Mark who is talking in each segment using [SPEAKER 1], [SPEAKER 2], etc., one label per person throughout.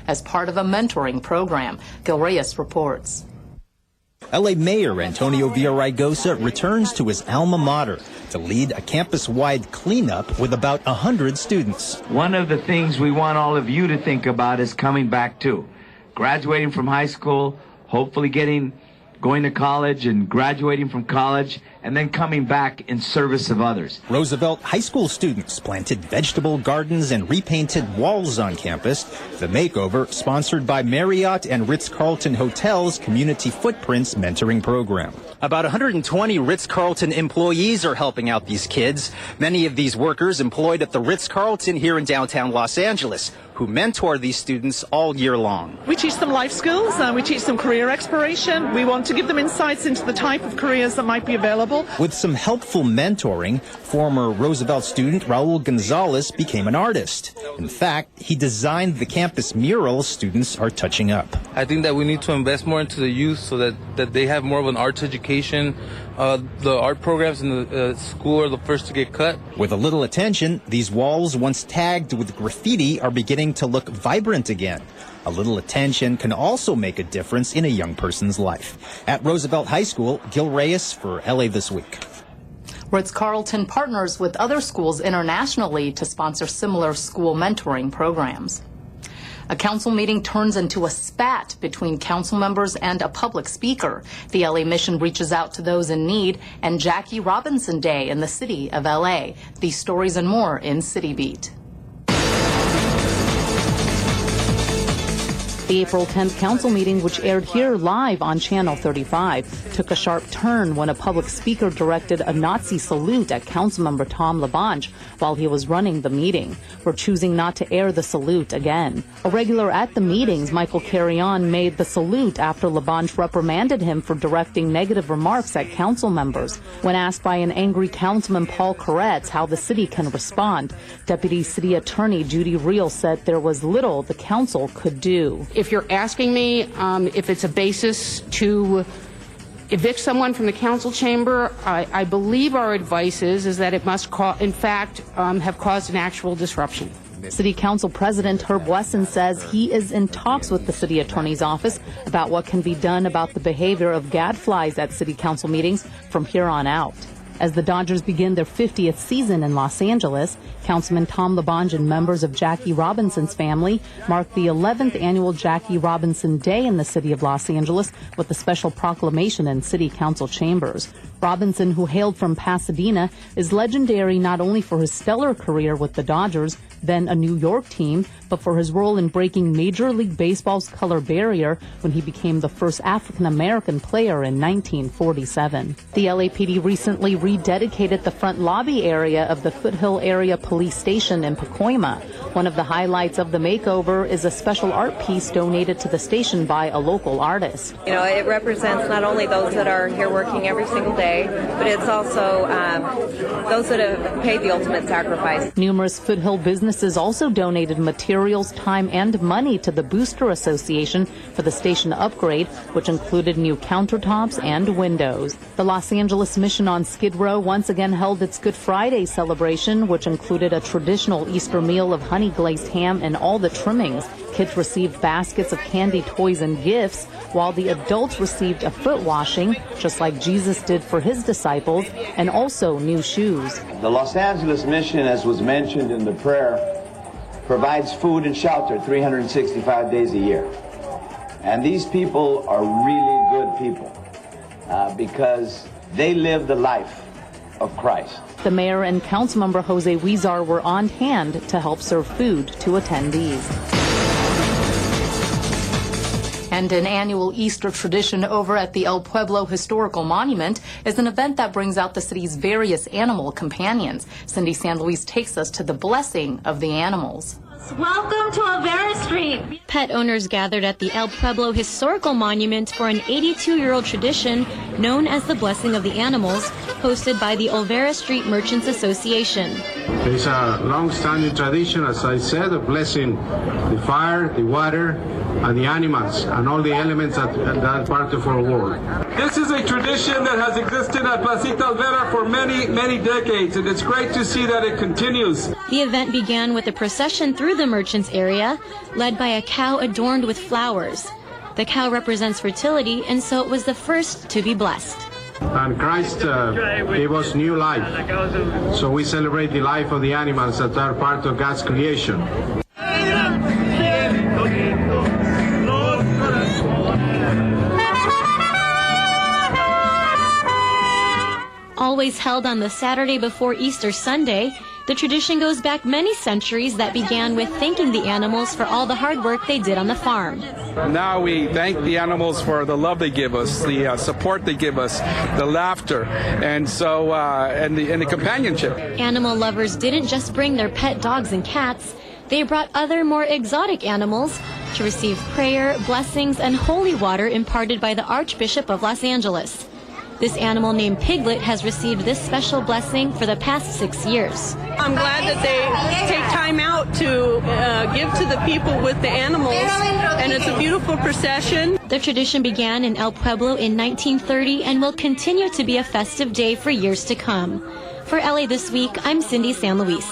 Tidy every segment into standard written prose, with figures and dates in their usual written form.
[SPEAKER 1] as part of a mentoring program. Gil Reyes reports.
[SPEAKER 2] LA Mayor Antonio Villaraigosa returns to his alma mater to lead a campus-wide cleanup with about 100 students.
[SPEAKER 3] One of the things we want all of you to think about is coming back too. Graduating from high school, hopefully going to college and graduating from college, and then coming back in service of others.
[SPEAKER 2] Roosevelt High School students planted vegetable gardens and repainted walls on campus. The makeover, sponsored by Marriott and Ritz-Carlton Hotels Community Footprints Mentoring Program. About 120 Ritz-Carlton employees are helping out these kids. Many of these workers employed at the Ritz-Carlton here in downtown Los Angeles, who mentor these students all year long.
[SPEAKER 4] We teach them life skills, we teach them career exploration. We want to give them insights into the type of careers that might be available.
[SPEAKER 2] With some helpful mentoring, former Roosevelt student Raul Gonzalez became an artist. In fact, he designed the campus murals students are touching up.
[SPEAKER 5] I think that we need to invest more into the youth so that they have more of an arts education. The art programs in the school are the first to get cut.
[SPEAKER 2] With a little attention, these walls, once tagged with graffiti, are beginning to look vibrant again. A little attention can also make a difference in a young person's life. At Roosevelt High School, Gil Reyes for LA This Week.
[SPEAKER 1] Ritz-Carlton partners with other schools internationally to sponsor similar school mentoring programs. A council meeting turns into a spat between council members and a public speaker. The LA Mission reaches out to those in need, and Jackie Robinson Day in the city of LA. These stories and more in City Beat. The April 10th council meeting, which aired here live on Channel 35, took a sharp turn when a public speaker directed a Nazi salute at Councilmember Tom LaBonge while he was running the meeting. We're choosing not to air the salute again. A regular at the meetings, Michael Carrion, made the salute after LaBonge reprimanded him for directing negative remarks at council members. When asked by an angry Councilman Paul Koretz how the city can respond, Deputy City Attorney Judy Reel said there was little the council could do.
[SPEAKER 6] If you're asking me if it's a basis to evict someone from the council chamber, I believe our advice is that it must, in fact, have caused an actual disruption.
[SPEAKER 1] City Council President Herb Wesson says he is in talks with the city attorney's office about what can be done about the behavior of gadflies at city council meetings from here on out. As the Dodgers begin their 50th season in Los Angeles, Councilman Tom LaBonge and members of Jackie Robinson's family marked the 11th annual Jackie Robinson Day in the city of Los Angeles with a special proclamation in city council chambers. Robinson, who hailed from Pasadena, is legendary not only for his stellar career with the Dodgers, then a New York team, but for his role in breaking Major League Baseball's color barrier when he became the first African-American player in 1947. The LAPD recently rededicated the front lobby area of the Foothill Area Police Station in Pacoima. One of the highlights of the makeover is a special art piece donated to the station by a local artist.
[SPEAKER 7] You know, it represents not only those that are here working every single day, but it's also those that have paid the ultimate sacrifice.
[SPEAKER 1] Numerous Foothill businesses also donated materials, time, and money to the Booster Association for the station upgrade, which included new countertops and windows. The Los Angeles Mission on Skid Row once again held its Good Friday celebration, which included a traditional Easter meal of honey glazed ham and all the trimmings. Kids received baskets of candy, toys, and gifts, while the adults received a foot washing, just like Jesus did for his disciples, and also new shoes.
[SPEAKER 8] The Los Angeles Mission, as was mentioned in the prayer, provides food and shelter 365 days a year. And these people are really good people because they live the life of Christ.
[SPEAKER 1] The mayor and councilmember Jose Huizar were on hand to help serve food to attendees. And an annual Easter tradition over at the El Pueblo Historical Monument is an event that brings out the city's various animal companions. Cindy San Luis takes us to the blessing of the animals.
[SPEAKER 9] Welcome to Olvera Street.
[SPEAKER 10] Pet owners gathered at the El Pueblo Historical Monument for an 82-year-old tradition known as the Blessing of the Animals, hosted by the Olvera Street Merchants Association.
[SPEAKER 11] It's a long-standing tradition, as I said, of blessing the fire, the water, and the animals and all the elements that are part of our world.
[SPEAKER 12] This is a tradition that has existed at Placita Alvera for many, many decades, and it's great to see that it continues.
[SPEAKER 10] The event began with a procession through the merchants area, led by a cow adorned with flowers. The cow represents fertility, and so it was the first to be blessed.
[SPEAKER 11] And Christ gave us new life, so we celebrate the life of the animals that are part of God's creation.
[SPEAKER 10] Always held on the Saturday before Easter Sunday, the tradition goes back many centuries that began with thanking the animals for all the hard work they did on the farm.
[SPEAKER 12] Now we thank the animals for the love they give us, the support they give us, the laughter, and so and the companionship.
[SPEAKER 10] Animal lovers didn't just bring their pet dogs and cats, they brought other more exotic animals to receive prayer, blessings, and holy water imparted by the Archbishop of Los Angeles. This animal named Piglet has received this special blessing for the past 6 years.
[SPEAKER 13] I'm glad that they take time out to give to the people with the animals, and it's a beautiful procession.
[SPEAKER 10] The tradition began in El Pueblo in 1930 and will continue to be a festive day for years to come. For LA This Week, I'm Cindy San Luis.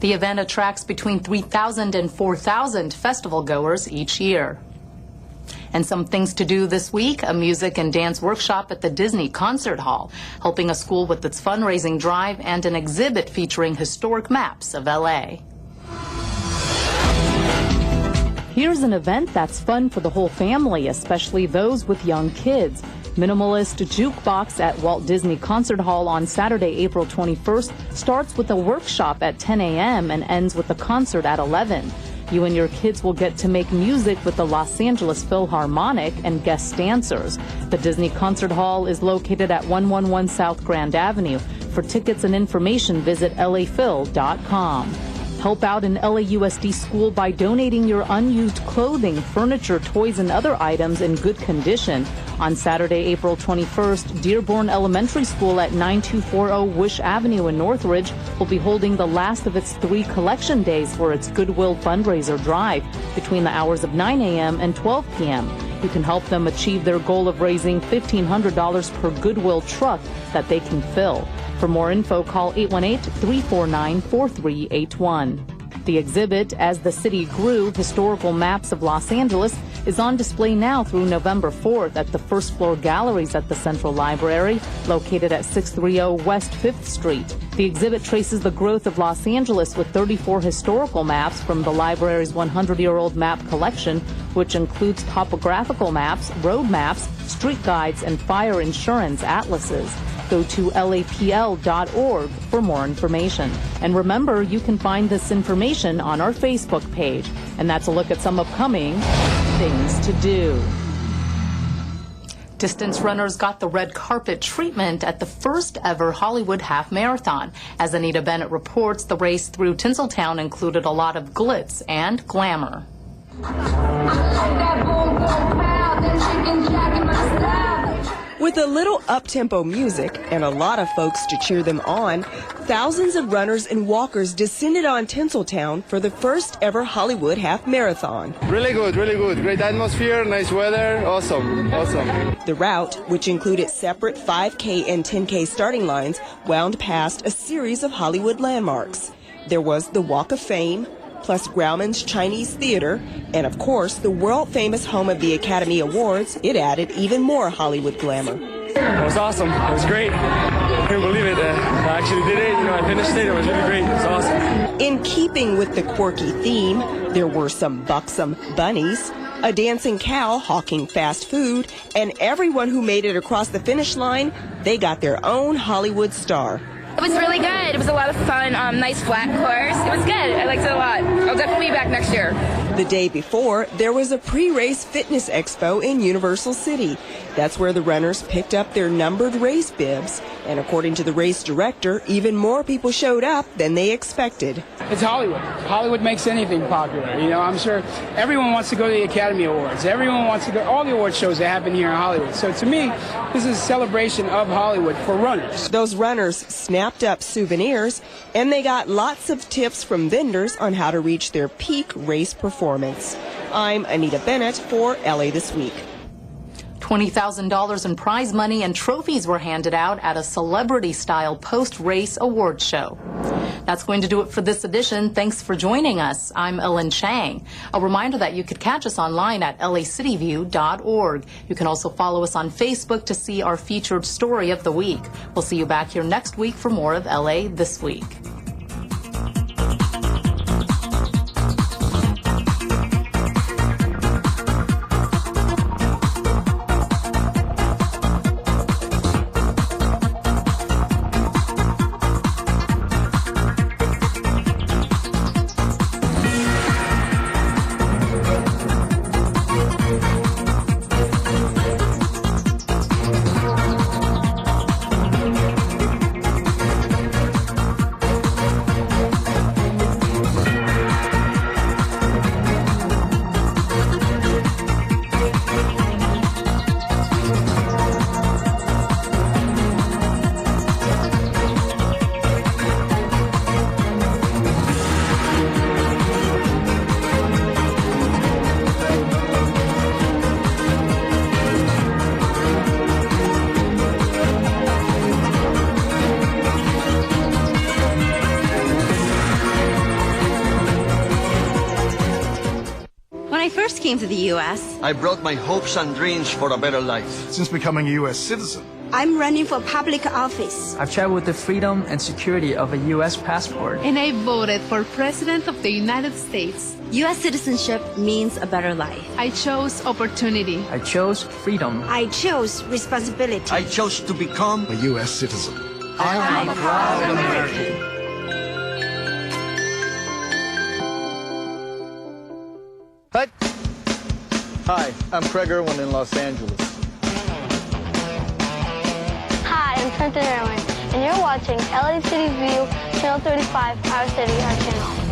[SPEAKER 1] The event attracts between 3,000 and 4,000 festival goers each year. And some things to do this week: a music and dance workshop at the Disney Concert Hall, helping a school with its fundraising drive, and an exhibit featuring historic maps of LA. Here's an event that's fun for the whole family, especially those with young kids. Minimalist Jukebox at Walt Disney Concert Hall on Saturday, April 21st starts with a workshop at 10 a.m. and ends with a concert at 11. You and your kids will get to make music with the Los Angeles Philharmonic and guest dancers. The Disney Concert Hall is located at 111 South Grand Avenue. For tickets and information, visit laphil.com. Help out an LAUSD school by donating your unused clothing, furniture, toys, and other items in good condition. On Saturday, April 21st, Dearborn Elementary School at 9240 Wish Avenue in Northridge will be holding the last of its 3 collection days for its Goodwill fundraiser drive between the hours of 9 a.m. and 12 p.m. You can help them achieve their goal of raising $1,500 per Goodwill truck that they can fill. For more info, call 818-349-4381. The exhibit, As the City Grew, Historical Maps of Los Angeles, is on display now through November 4th at the first floor galleries at the Central Library, located at 630 West 5th Street. The exhibit traces the growth of Los Angeles with 34 historical maps from the library's 100-year-old map collection, which includes topographical maps, road maps, street guides, and fire insurance atlases. Go to lapl.org for more information. And remember, you can find this information on our Facebook page. And that's a look at some upcoming things to do. Distance runners got the red carpet treatment at the first ever Hollywood Half Marathon. As Anita Bennett reports, the race through Tinseltown included a lot of glitz and glamour.
[SPEAKER 14] With a little up-tempo music and a lot of folks to cheer them on, thousands of runners and walkers descended on Tinseltown for the first ever Hollywood Half Marathon.
[SPEAKER 15] Really good, really good. Great atmosphere, nice weather, awesome, awesome.
[SPEAKER 14] The route, which included separate 5K and 10K starting lines, wound past a series of Hollywood landmarks. There was the Walk of Fame, plus Grauman's Chinese Theater, and of course, the world-famous home of the Academy Awards. It added even more Hollywood glamour.
[SPEAKER 15] It was awesome. It was great. I couldn't believe it. I actually did it. I finished it. It was really great. It was awesome.
[SPEAKER 14] In keeping with the quirky theme, there were some buxom bunnies, a dancing cow hawking fast food, and everyone who made it across the finish line, they got their own Hollywood star.
[SPEAKER 16] It was really good. It was a lot of fun. Nice flat course. It was good. I liked it a lot. I'll definitely be back next year.
[SPEAKER 14] The day before, there was a pre-race fitness expo in Universal City. That's where the runners picked up their numbered race bibs. And according to the race director, even more people showed up than they expected.
[SPEAKER 17] It's Hollywood. Hollywood makes anything popular. I'm sure everyone wants to go to the Academy Awards. Everyone wants to go, all the award shows that happen here in Hollywood. So to me, this is a celebration of Hollywood for runners.
[SPEAKER 14] Those runners snapped up souvenirs, and they got lots of tips from vendors on how to reach their peak race performance. I'm Anita Bennett for LA This Week.
[SPEAKER 1] $20,000 in prize money and trophies were handed out at a celebrity-style post-race award show. That's going to do it for this edition. Thanks for joining us. I'm Ellen Chang. A reminder that you could catch us online at lacityview.org. You can also follow us on Facebook to see our featured story of the week. We'll see you back here next week for more of LA This Week.
[SPEAKER 18] Came to the U.S.
[SPEAKER 19] I brought my hopes and dreams for a better life.
[SPEAKER 20] Since becoming a U.S. citizen,
[SPEAKER 18] I'm running for public office.
[SPEAKER 21] I've traveled with the freedom and security of a U.S. passport.
[SPEAKER 22] And I voted for President of the United States.
[SPEAKER 18] U.S. citizenship means a better life.
[SPEAKER 22] I chose opportunity.
[SPEAKER 21] I chose freedom.
[SPEAKER 18] I chose responsibility.
[SPEAKER 19] I chose to become
[SPEAKER 20] a U.S. citizen.
[SPEAKER 18] I'm a proud American.
[SPEAKER 23] Cut. Hi, I'm Craig Irwin in Los Angeles.
[SPEAKER 24] Hi, I'm Trenton Irwin, and you're watching LA City View, Channel 35, our city, our channel.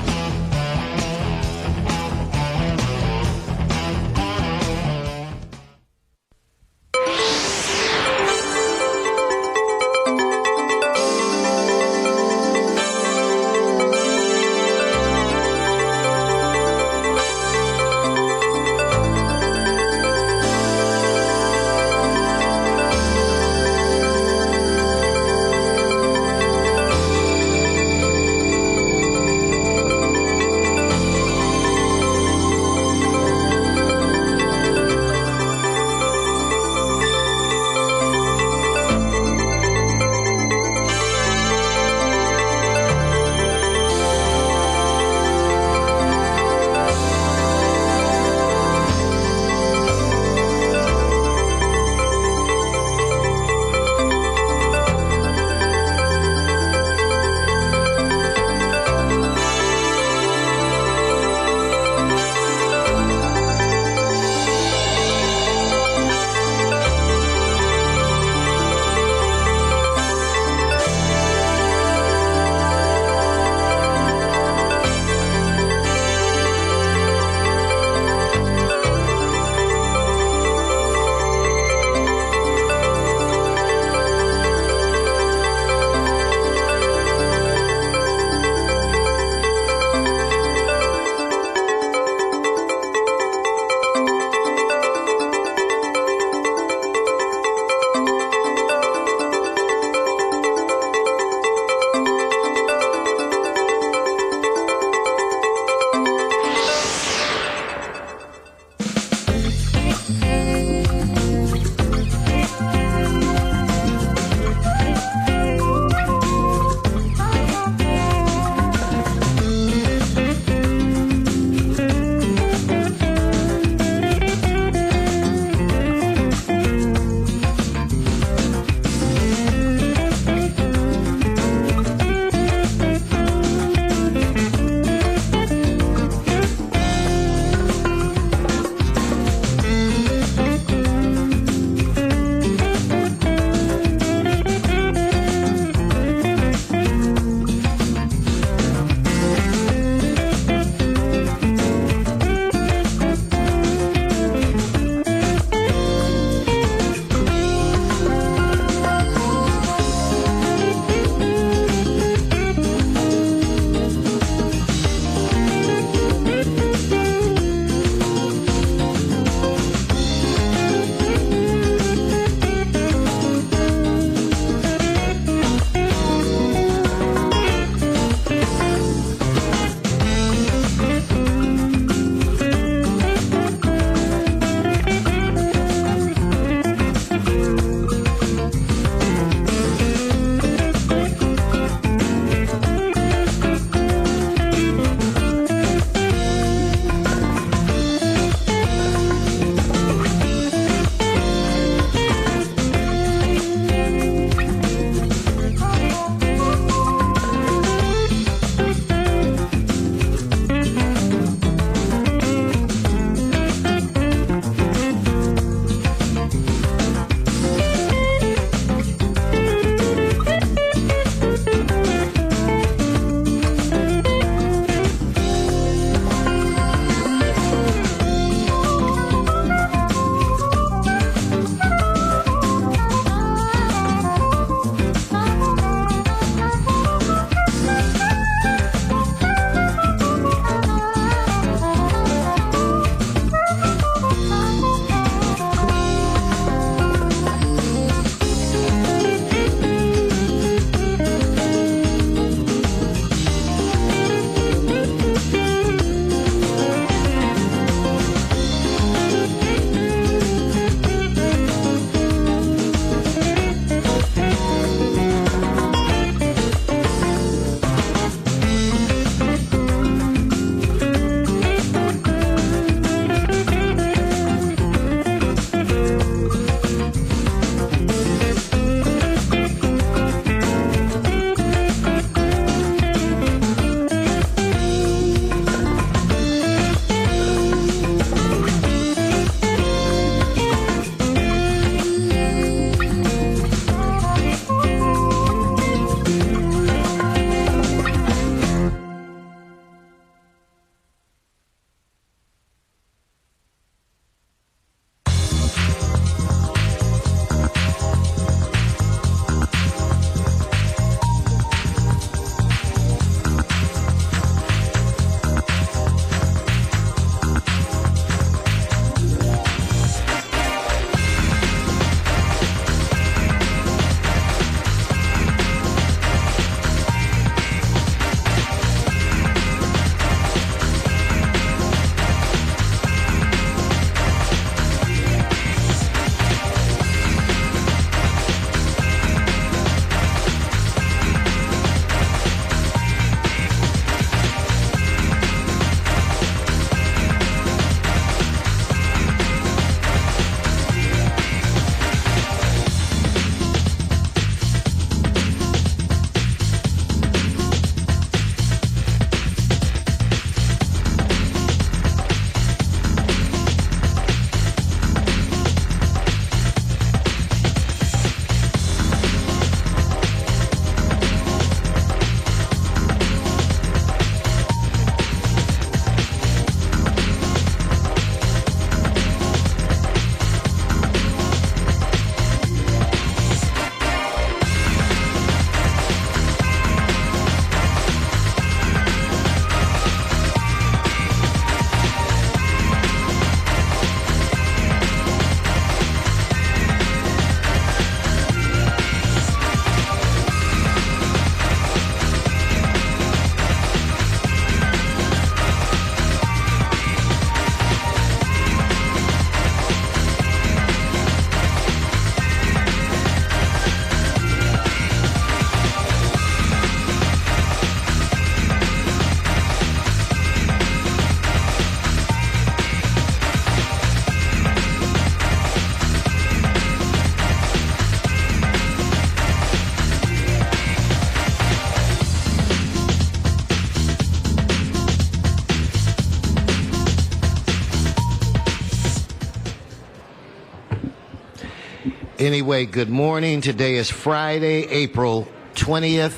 [SPEAKER 2] Anyway, good morning. Today is Friday, April 20th.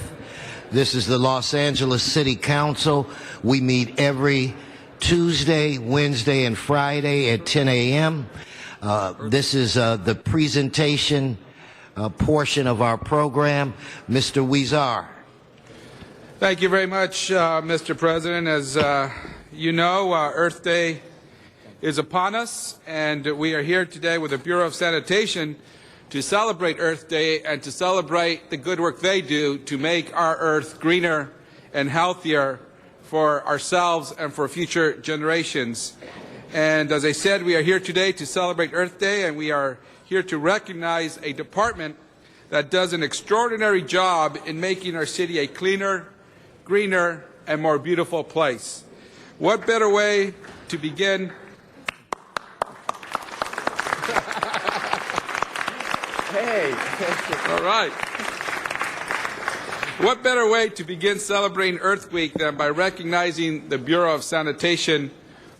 [SPEAKER 2] This is the Los Angeles City Council. We meet every Tuesday, Wednesday, and Friday at 10 a.m. This is the presentation portion of our program. Mr. Huizar.
[SPEAKER 12] Thank you very much, Mr. President. As you know, Earth Day is upon us, and we are here today with the Bureau of Sanitation to celebrate Earth Day and to celebrate the good work they do to make our Earth greener and healthier for ourselves and for future generations. And as I said, we are here today to celebrate Earth Day, and we are here to recognize a department that does an extraordinary job in making our city a cleaner, greener, and more beautiful place. What better way to begin? Hey. All right. What better way to begin celebrating Earth Week than by recognizing the Bureau of Sanitation,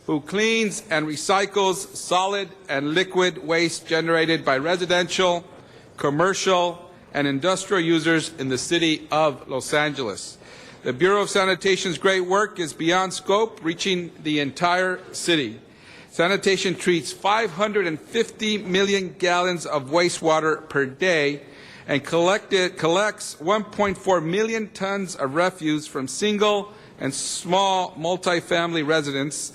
[SPEAKER 12] who cleans and recycles solid and liquid waste generated by residential, commercial, and industrial users in the city of Los Angeles. The Bureau of Sanitation's great work is beyond scope, reaching the entire city. Sanitation treats 550 million gallons of wastewater per day and collects 1.4 million tons of refuse from single and small multifamily residents,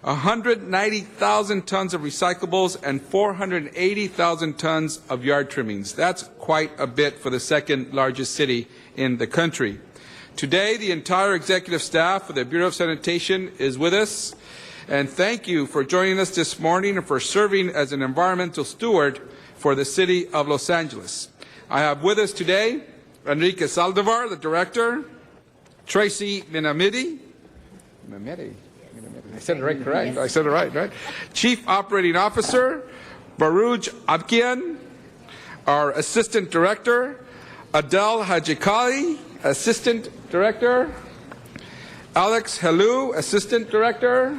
[SPEAKER 12] 190,000 tons of recyclables, and 480,000 tons of yard trimmings. That's quite a bit for the second largest city in the country. Today, the entire executive staff of the Bureau of Sanitation is with us. And thank you for joining us this morning and for serving as an environmental steward for the city of Los Angeles. I have with us today Enrique Saldivar, the director, Tracy Minamidi. I said it right, correct? I said it right? Chief Operating Officer, Baruj Abkian, our Assistant Director, Adel Hajikali, Assistant Director, Alex Helou, Assistant Director,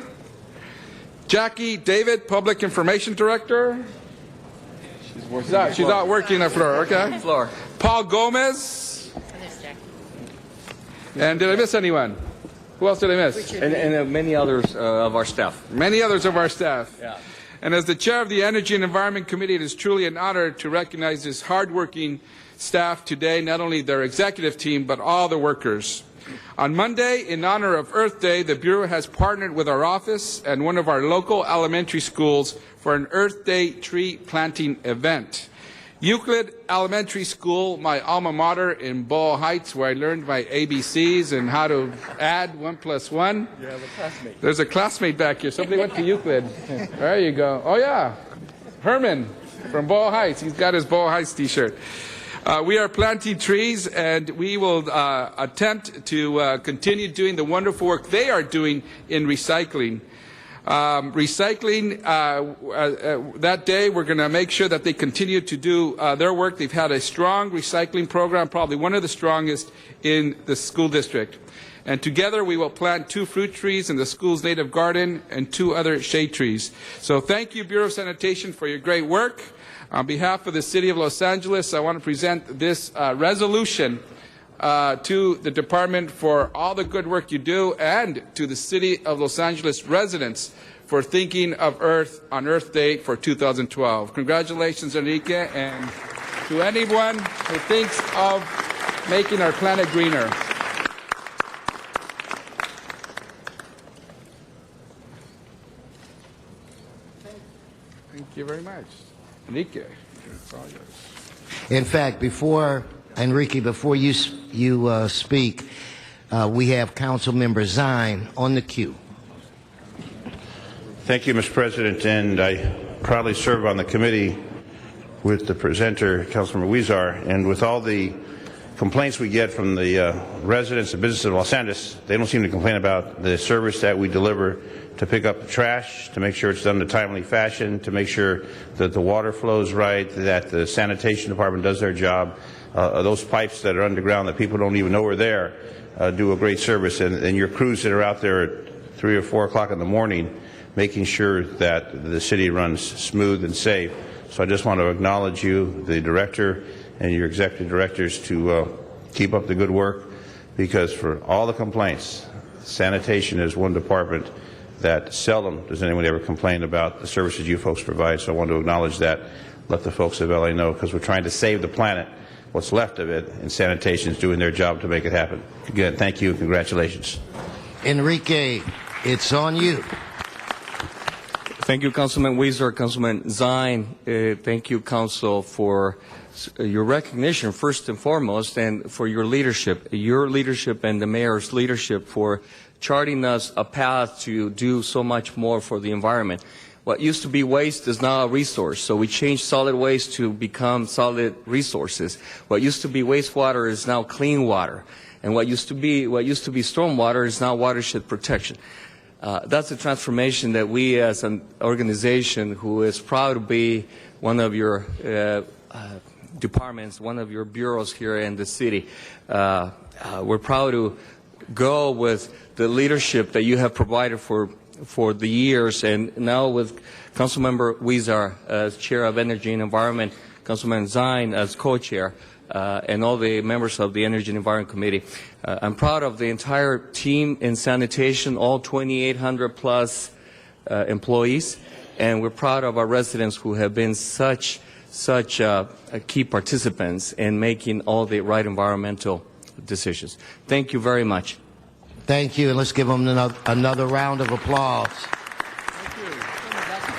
[SPEAKER 12] Jackie David, Public Information Director. She's out working the floor, okay? Paul Gomez. And did I miss anyone? Who else did I miss?
[SPEAKER 3] And many others of our staff.
[SPEAKER 12] Many others of our staff.
[SPEAKER 3] Yeah.
[SPEAKER 12] And as the chair of the Energy and Environment Committee, it is truly an honor to recognize this hardworking staff today, not only their executive team, but all the workers. On Monday, in honor of Earth Day, the Bureau has partnered with our office and one of our local elementary schools for an Earth Day tree planting event. Euclid Elementary School, my alma mater in Boyle Heights, where I learned my ABCs and how to add 1 + 1.
[SPEAKER 3] You have a classmate.
[SPEAKER 12] There's a classmate back here. Somebody went to Euclid. There you go. Oh, yeah. Herman from Boyle Heights. He's got his Boyle Heights t-shirt. We are planting trees, and we will attempt to continue doing the wonderful work they are doing in recycling. That day, we're going to make sure that they continue to do their work. They've had a strong recycling program, probably one of the strongest in the school district. And together, we will plant 2 fruit trees in the school's native garden and 2 other shade trees. So thank you, Bureau of Sanitation, for your great work. On behalf of the City of Los Angeles, I want to present this resolution to the department for all the good work you do, and to the City of Los Angeles residents for thinking of Earth on Earth Day for 2012. Congratulations, Enrique, and to anyone who thinks of making our planet greener. Thank you very much. Enrique, it's all yours.
[SPEAKER 2] In fact, before you speak, we have Councilmember Zine on the queue.
[SPEAKER 4] Thank you, Mr. President, and I proudly serve on the committee with the presenter, Councilmember Huizar, and with all the complaints we get from the residents and businesses of Los Angeles, they don't seem to complain about the service that we deliver to pick up the trash, to make sure it's done in a timely fashion, to make sure that the water flows right, that the sanitation department does their job. Those pipes that are underground that people don't even know are there do a great service, and your crews that are out there at 3 or 4 o'clock in the morning making sure that the city runs smooth and safe. So I just want to acknowledge you, the director, and your executive directors to keep up the good work, because for all the complaints, sanitation is one department that seldom does anyone ever complain about the services you folks provide. So I want to acknowledge that, let the folks of LA know, because we're trying to save the planet, what's left of it, and sanitation is doing their job to make it happen. Again, thank you and congratulations.
[SPEAKER 2] Enrique, it's on you.
[SPEAKER 3] Thank you, Councilman Weezer, Councilman Zine. Thank you, Council, for your recognition, first and foremost, and for your leadership and the mayor's leadership for charting us a path to do so much more for the environment. What used to be waste is now a resource, so we changed solid waste to become solid resources. What used to be wastewater is now clean water, and what used to be stormwater is now watershed protection. That's a transformation that we as an organization who is proud to be one of your departments, one of your bureaus here in the city. We're proud to go with the leadership that you have provided for the years, and now with Councilmember Weezer as Chair of Energy and Environment, Councilman Zine as co-chair, and all the members of the Energy and Environment Committee. I'm proud of the entire team in sanitation, all 2,800 plus employees, and we're proud of our residents who have been such key participants in making all the right environmental decisions. Thank you very much.
[SPEAKER 2] Thank you, and let's give them another round of applause.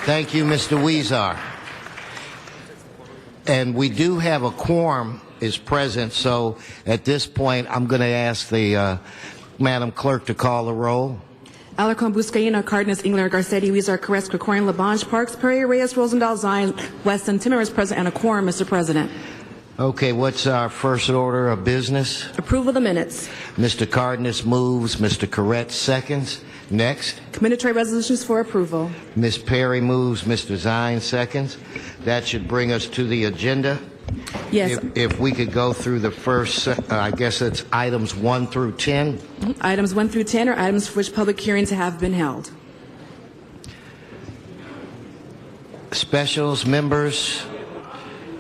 [SPEAKER 2] Thank you, Mr. Weezer. And we do have a quorum is present, so at this point, I'm going to ask the Madam Clerk to call the roll.
[SPEAKER 5] Alarcon, Buscaino, Cardenas, Engler, Garcetti, Weezer, Carrasco, Krikorian, Labange, Parks, Perrier, Reyes, Rosendahl, Zine, Weston, Timmer is present, and a quorum, Mr. President.
[SPEAKER 2] Okay, what's our first order of business?
[SPEAKER 5] Approval of the minutes.
[SPEAKER 2] Mr. Cardenas moves, Mr. Corrett seconds. Next.
[SPEAKER 5] Committee trade resolutions for approval.
[SPEAKER 2] Ms. Perry moves, Mr. Zine seconds. That should bring us to the agenda.
[SPEAKER 5] Yes.
[SPEAKER 2] If we could go through the first, I guess it's items 1 through 10.
[SPEAKER 5] Items 1 through 10 are items for which public hearings have been held.
[SPEAKER 2] Specials, members,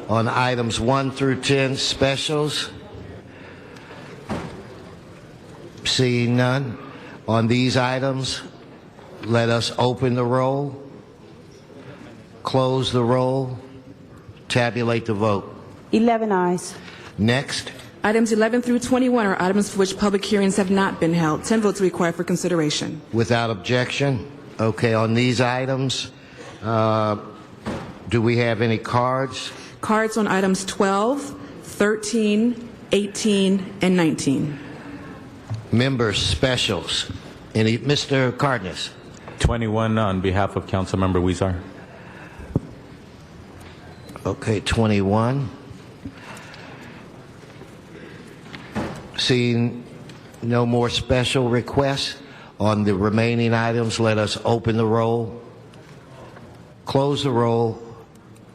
[SPEAKER 2] on items 1 through 10, specials. Seeing none. On these items, let us open the roll, close the roll, tabulate the vote.
[SPEAKER 18] 11 ayes.
[SPEAKER 2] Next.
[SPEAKER 5] Items 11 through 21 are items for which public hearings have not been held. 10 votes required for consideration.
[SPEAKER 2] Without objection. Okay, on these items, do we have any cards?
[SPEAKER 5] Cards on items 12, 13, 18, and 19.
[SPEAKER 2] Members, specials. Any, Mr. Cardenas?
[SPEAKER 6] 21 on behalf of Councilmember Weezer.
[SPEAKER 2] Okay, 21. Seeing no more special requests on the remaining items, let us open the roll, close the roll,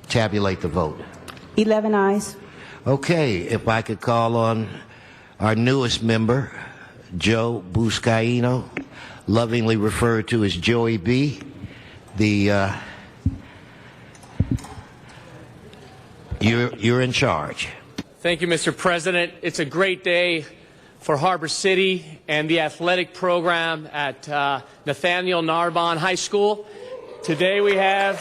[SPEAKER 2] tabulate the vote.
[SPEAKER 18] 11 ayes.
[SPEAKER 2] Okay, if I could call on our newest member, Joe Buscaino, lovingly referred to as Joey B. You're in charge.
[SPEAKER 7] Thank you, Mr. President. It's a great day for Harbor City and the athletic program at Nathaniel Narbonne High School. Today we have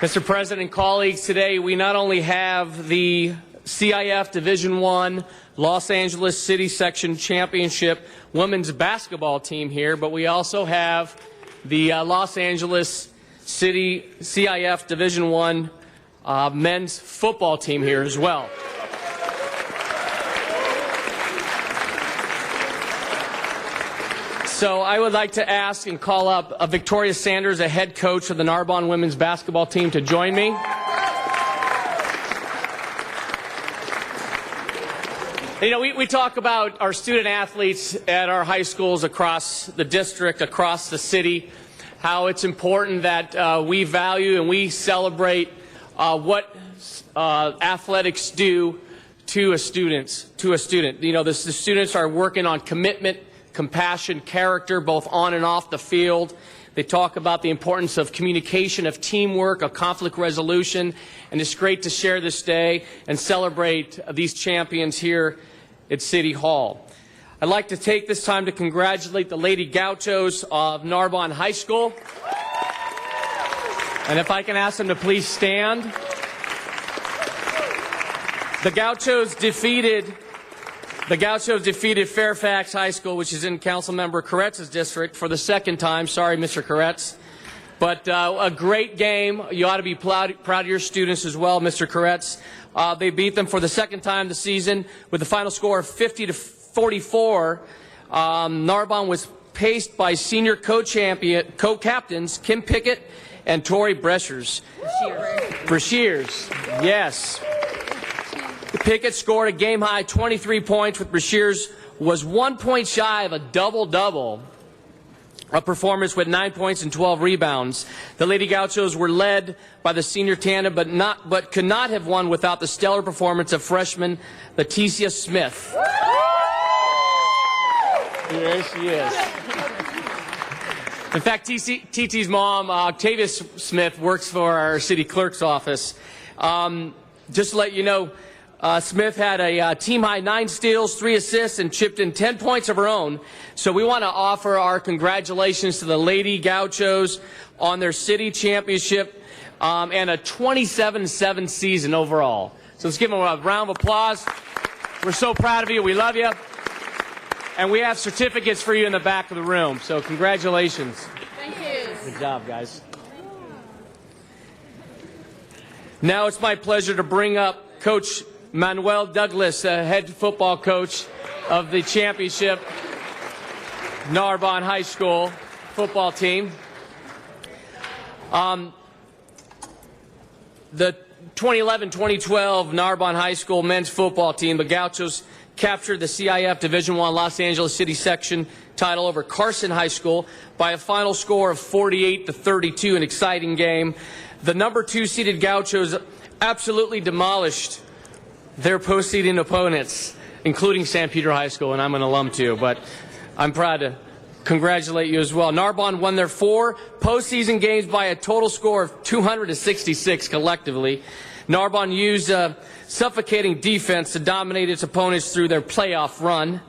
[SPEAKER 7] Mr. President and colleagues, today we not only have the CIF Division I Los Angeles City Section Championship women's basketball team here, but we also have the Los Angeles City CIF Division I men's football team here as well. So I would like to ask and call up Victoria Sanders, a head coach of the Narbonne women's basketball team, to join me. You know, we talk about our student athletes at our high schools across the district, across the city, how it's important that we value and we celebrate what athletics do to a student. You know, the students are working on commitment, compassion, character, both on and off the field. They talk about the importance of communication, of teamwork, of conflict resolution, and it's great to share this day and celebrate these champions here at City Hall. I'd like to take this time to congratulate the Lady Gauchos of Narbonne High School. And if I can ask them to please stand. The Gauchos defeated Fairfax High School, which is in Councilmember Koretz's district, for the second time. Sorry, Mr. Koretz. But a great game. You ought to be proud of your students as well, Mr. Koretz. They beat them for the second time this season with a final score of 50-44. Narbonne was paced by senior co-captains Kim Pickett and Tori Breshers. Brashears, yes. Pickett scored a game-high 23 points, with Brashears was 1 point shy of a double-double, a performance with 9 points and 12 rebounds. The Lady Gauchos were led by the senior tandem, but could not have won without the stellar performance of freshman Leticia Smith. Here she is. In fact, TT's mom, Octavia Smith, works for our city clerk's office. Just to let you know, Smith had a team-high 9 steals, 3 assists, and chipped in 10 points of her own. So we want to offer our congratulations to the Lady Gauchos on their city championship and a 27-7 season overall. So let's give them a round of applause. We're so proud of you. We love you. And we have certificates for you in the back of the room. So congratulations.
[SPEAKER 16] Thank you.
[SPEAKER 7] Good job, guys. Now it's my pleasure to bring up Coach Manuel Douglas, head football coach of the championship Narbonne High School football team. The 2011-2012 Narbonne High School men's football team, the Gauchos, captured the CIF Division I Los Angeles City section title over Carson High School by a final score of 48-32, an exciting game. The number 2 seeded Gauchos absolutely demolished their postseeding opponents, including San Pedro High School, and I'm an alum too, but I'm proud to congratulate you as well. Narbonne won their 4 postseason games by a total score of 200-66 collectively. Narbonne used a suffocating defense to dominate its opponents through their playoff run.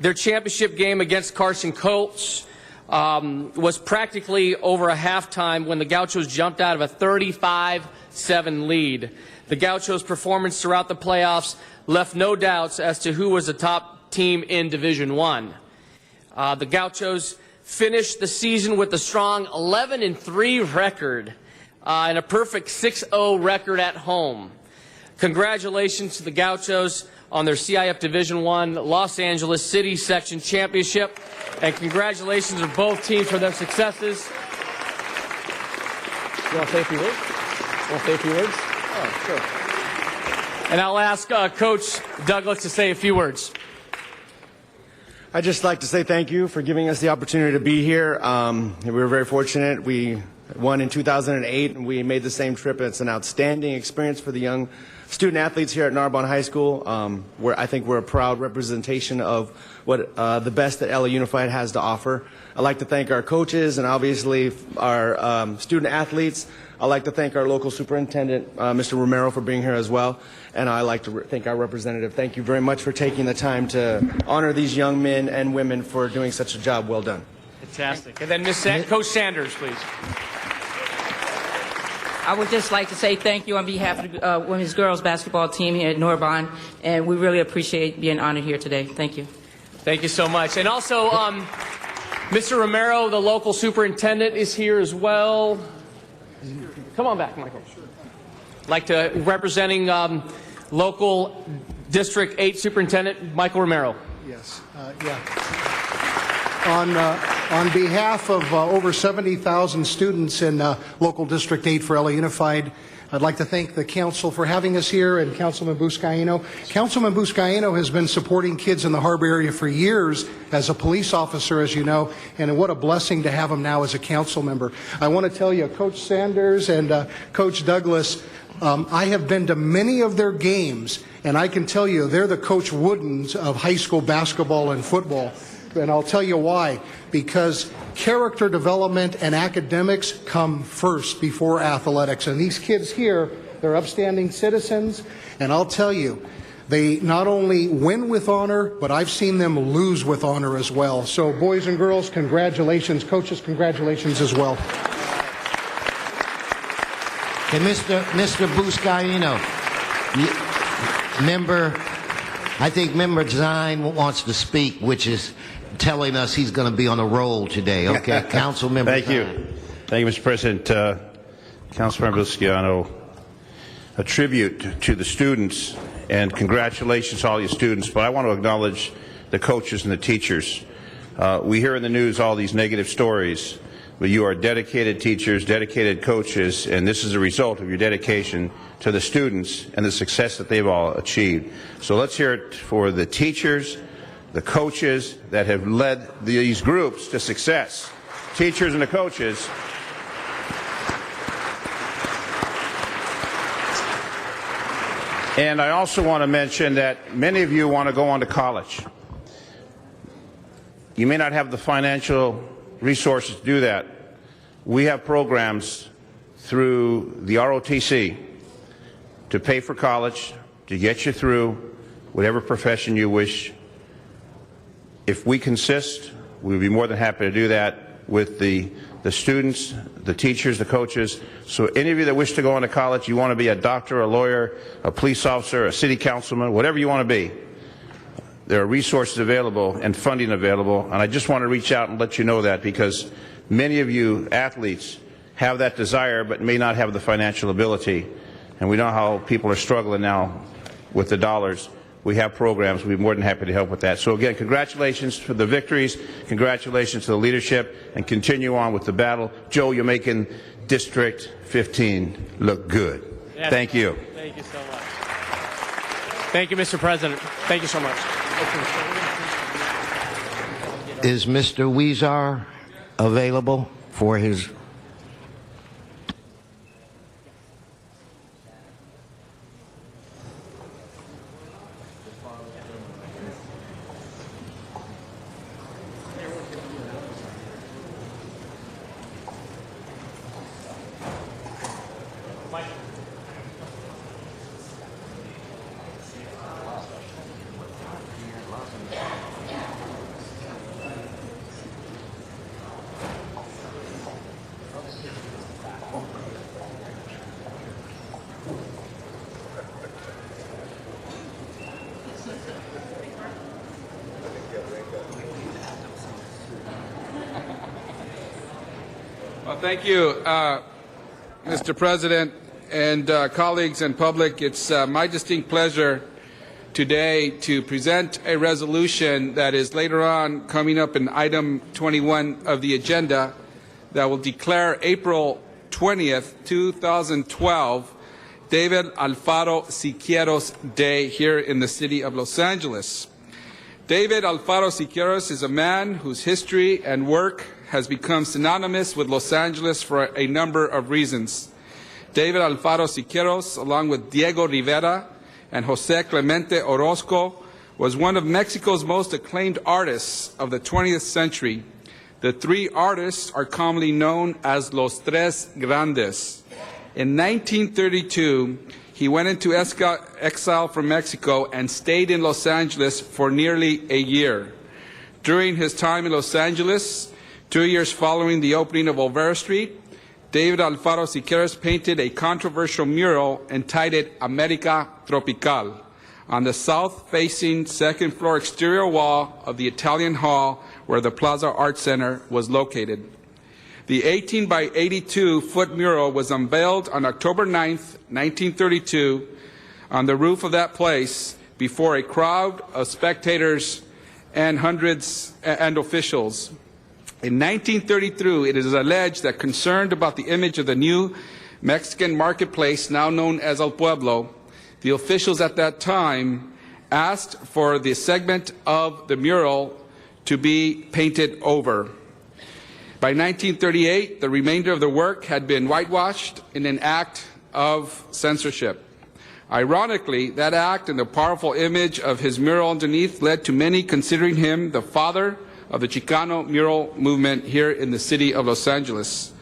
[SPEAKER 7] Their championship game against Carson Colts was practically over a halftime when the Gauchos jumped out of a 35-7 lead. The Gauchos' performance throughout the playoffs left no doubts as to who was the top team in Division I. The Gauchos finished the season with a strong 11-3 record and a perfect 6-0 record at home. Congratulations to the Gauchos on their CIF Division I Los Angeles City Section Championship, and congratulations to both teams for their successes. You want to say a few words? Oh, sure. And I'll ask Coach Douglas to say a few words.
[SPEAKER 8] I'd just like to say thank you for giving us the opportunity to be here. We were very fortunate. We won in 2008, and we made the same trip. It's an outstanding experience for the young student athletes here at Narbonne High School. I think we're a proud representation of what the best that LA Unified has to offer. I'd like to thank our coaches and obviously our student athletes. I'd like to thank our local superintendent, Mr. Romero, for being here as well. And I'd like to thank our representative. Thank you very much for taking the time to honor these young men and women for doing such a job. Well done.
[SPEAKER 7] Fantastic. And then Coach Sanders, please.
[SPEAKER 9] I would just like to say thank you on behalf of the women's girls basketball team here at Narbonne, and we really appreciate being honored here today. Thank you.
[SPEAKER 7] Thank you so much. And also, Mr. Romero, the local superintendent, is here as well. Come on back, Michael. Like to representing local District 8 Superintendent Michael Romero.
[SPEAKER 11] Yes. On behalf of over 70,000 students in local District 8 for LA Unified, I'd like to thank the council for having us here and Councilman Buscaino. Councilman Buscaino has been supporting kids in the Harbor area for years as a police officer, as you know, and what a blessing to have him now as a council member. I want to tell you, Coach Sanders and Coach Douglas, I have been to many of their games, and I can tell you they're the Coach Woodens of high school basketball and football. and I'll tell you why. Because character development and academics come first before athletics. And these kids here, they're upstanding citizens, and I'll tell you, they not only win with honor, but I've seen them lose with honor as well. So boys and girls, congratulations. Coaches, congratulations as well.
[SPEAKER 2] And Mr. Buscaino, I think Member Zine wants to speak, which is telling us he's going to be on a roll today. Okay, Council Member
[SPEAKER 4] Thank you.
[SPEAKER 2] Zine.
[SPEAKER 4] Thank you, Mr. President. Councilmember Buscaino, a tribute to the students, and congratulations to all your students, but I want to acknowledge the coaches and the teachers. We hear in the news all these negative stories, but you are dedicated teachers, dedicated coaches, and this is a result of your dedication to the students and the success that they've all achieved. So let's hear it for the teachers, the coaches that have led these groups to success. Teachers and the coaches. And I also want to mention that many of you want to go on to college. You may not have the financial resources to do that. We have programs through the ROTC to pay for college, to get you through whatever profession you wish. If we consist, we'd be more than happy to do that with the students, the teachers, the coaches. So any of you that wish to go on to college, you want to be a doctor, a lawyer, a police officer, a city councilman, whatever you want to be, there are resources available and funding available. And I just want to reach out and let you know that, because many of you athletes have that desire but may not have the financial ability. And we know how people are struggling now with the dollars. We have programs. We'd be more than happy to help with that. So again, congratulations for the victories. Congratulations to the leadership, and continue on with the battle. Joe, you're making District 15 look good.
[SPEAKER 7] Yes.
[SPEAKER 4] Thank you.
[SPEAKER 7] Thank you so much. Thank you, Mr. President. Thank you so much.
[SPEAKER 2] Is Mr. Weezer available for his...
[SPEAKER 12] Well, thank you, Mr. President, and colleagues and public. It's my distinct pleasure today to present a resolution that is later on coming up in item 21 of the agenda that will declare April 20th, 2012, David Alfaro Siqueiros Day here in the city of Los Angeles. David Alfaro Siqueiros is a man whose history and work has become synonymous with Los Angeles for a number of reasons. David Alfaro Siqueiros, along with Diego Rivera and Jose Clemente Orozco, was one of Mexico's most acclaimed artists of the 20th century. The three artists are commonly known as Los Tres Grandes. In 1932, he went into exile from Mexico and stayed in Los Angeles for nearly a year. During his time in Los Angeles, 2 years following the opening of Olvera Street, David Alfaro Siqueiros painted a controversial mural entitled America Tropical on the south-facing second-floor exterior wall of the Italian Hall where the Plaza Art Center was located. The 18 by 82-foot mural was unveiled on October 9th, 1932, on the roof of that place before a crowd of spectators and hundreds and officials. In 1933, it is alleged that concerned about the image of the new Mexican marketplace, now known as El Pueblo, the officials at that time asked for the segment of the mural to be painted over. By 1938, the remainder of the work had been whitewashed in an act of censorship. Ironically, that act and the powerful image of his mural underneath led to many considering him the father of the Chicano mural movement here in the city of Los Angeles.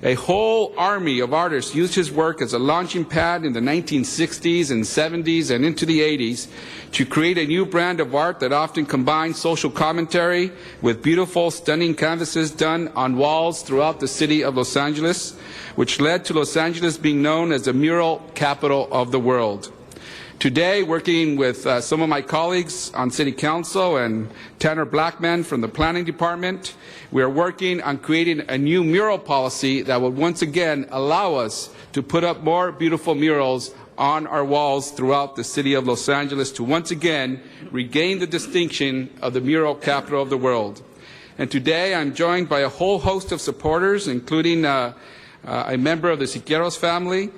[SPEAKER 12] A whole army of artists used his work as a launching pad in the 1960s and 70s and into the 80s to create a new brand of art that often combined social commentary with beautiful, stunning canvases done on walls throughout the city of Los Angeles, which led to Los Angeles being known as the mural capital of the world. Today, working with some of my colleagues on City Council and Tanner Blackman from the Planning Department, we are working on creating a new mural policy that will once again allow us to put up more beautiful murals on our walls throughout the city of Los Angeles to once again regain the distinction of the mural capital of the world. And today, I'm joined by a whole host of supporters, including a member of the Siqueiros family,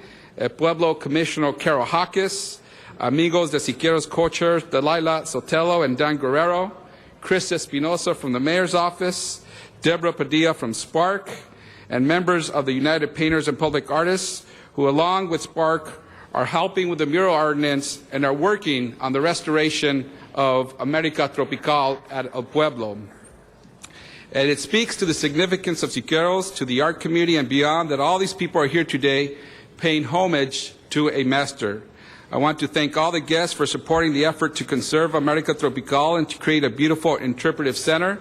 [SPEAKER 12] Pueblo Commissioner Carol Hawkes, Amigos de Siqueiros co-chairs Delilah Sotelo and Dan Guerrero, Chris Espinosa from the Mayor's Office, Deborah Padilla from Spark, and members of the United Painters and Public Artists, who along with Spark are helping with the mural ordinance and are working on the restoration of America Tropical at El Pueblo. And it speaks to the significance of Siqueiros, to the art community and beyond, that all these people are here today paying homage to a master. I want to thank all the guests for supporting the effort to conserve America Tropical and to create a beautiful interpretive center.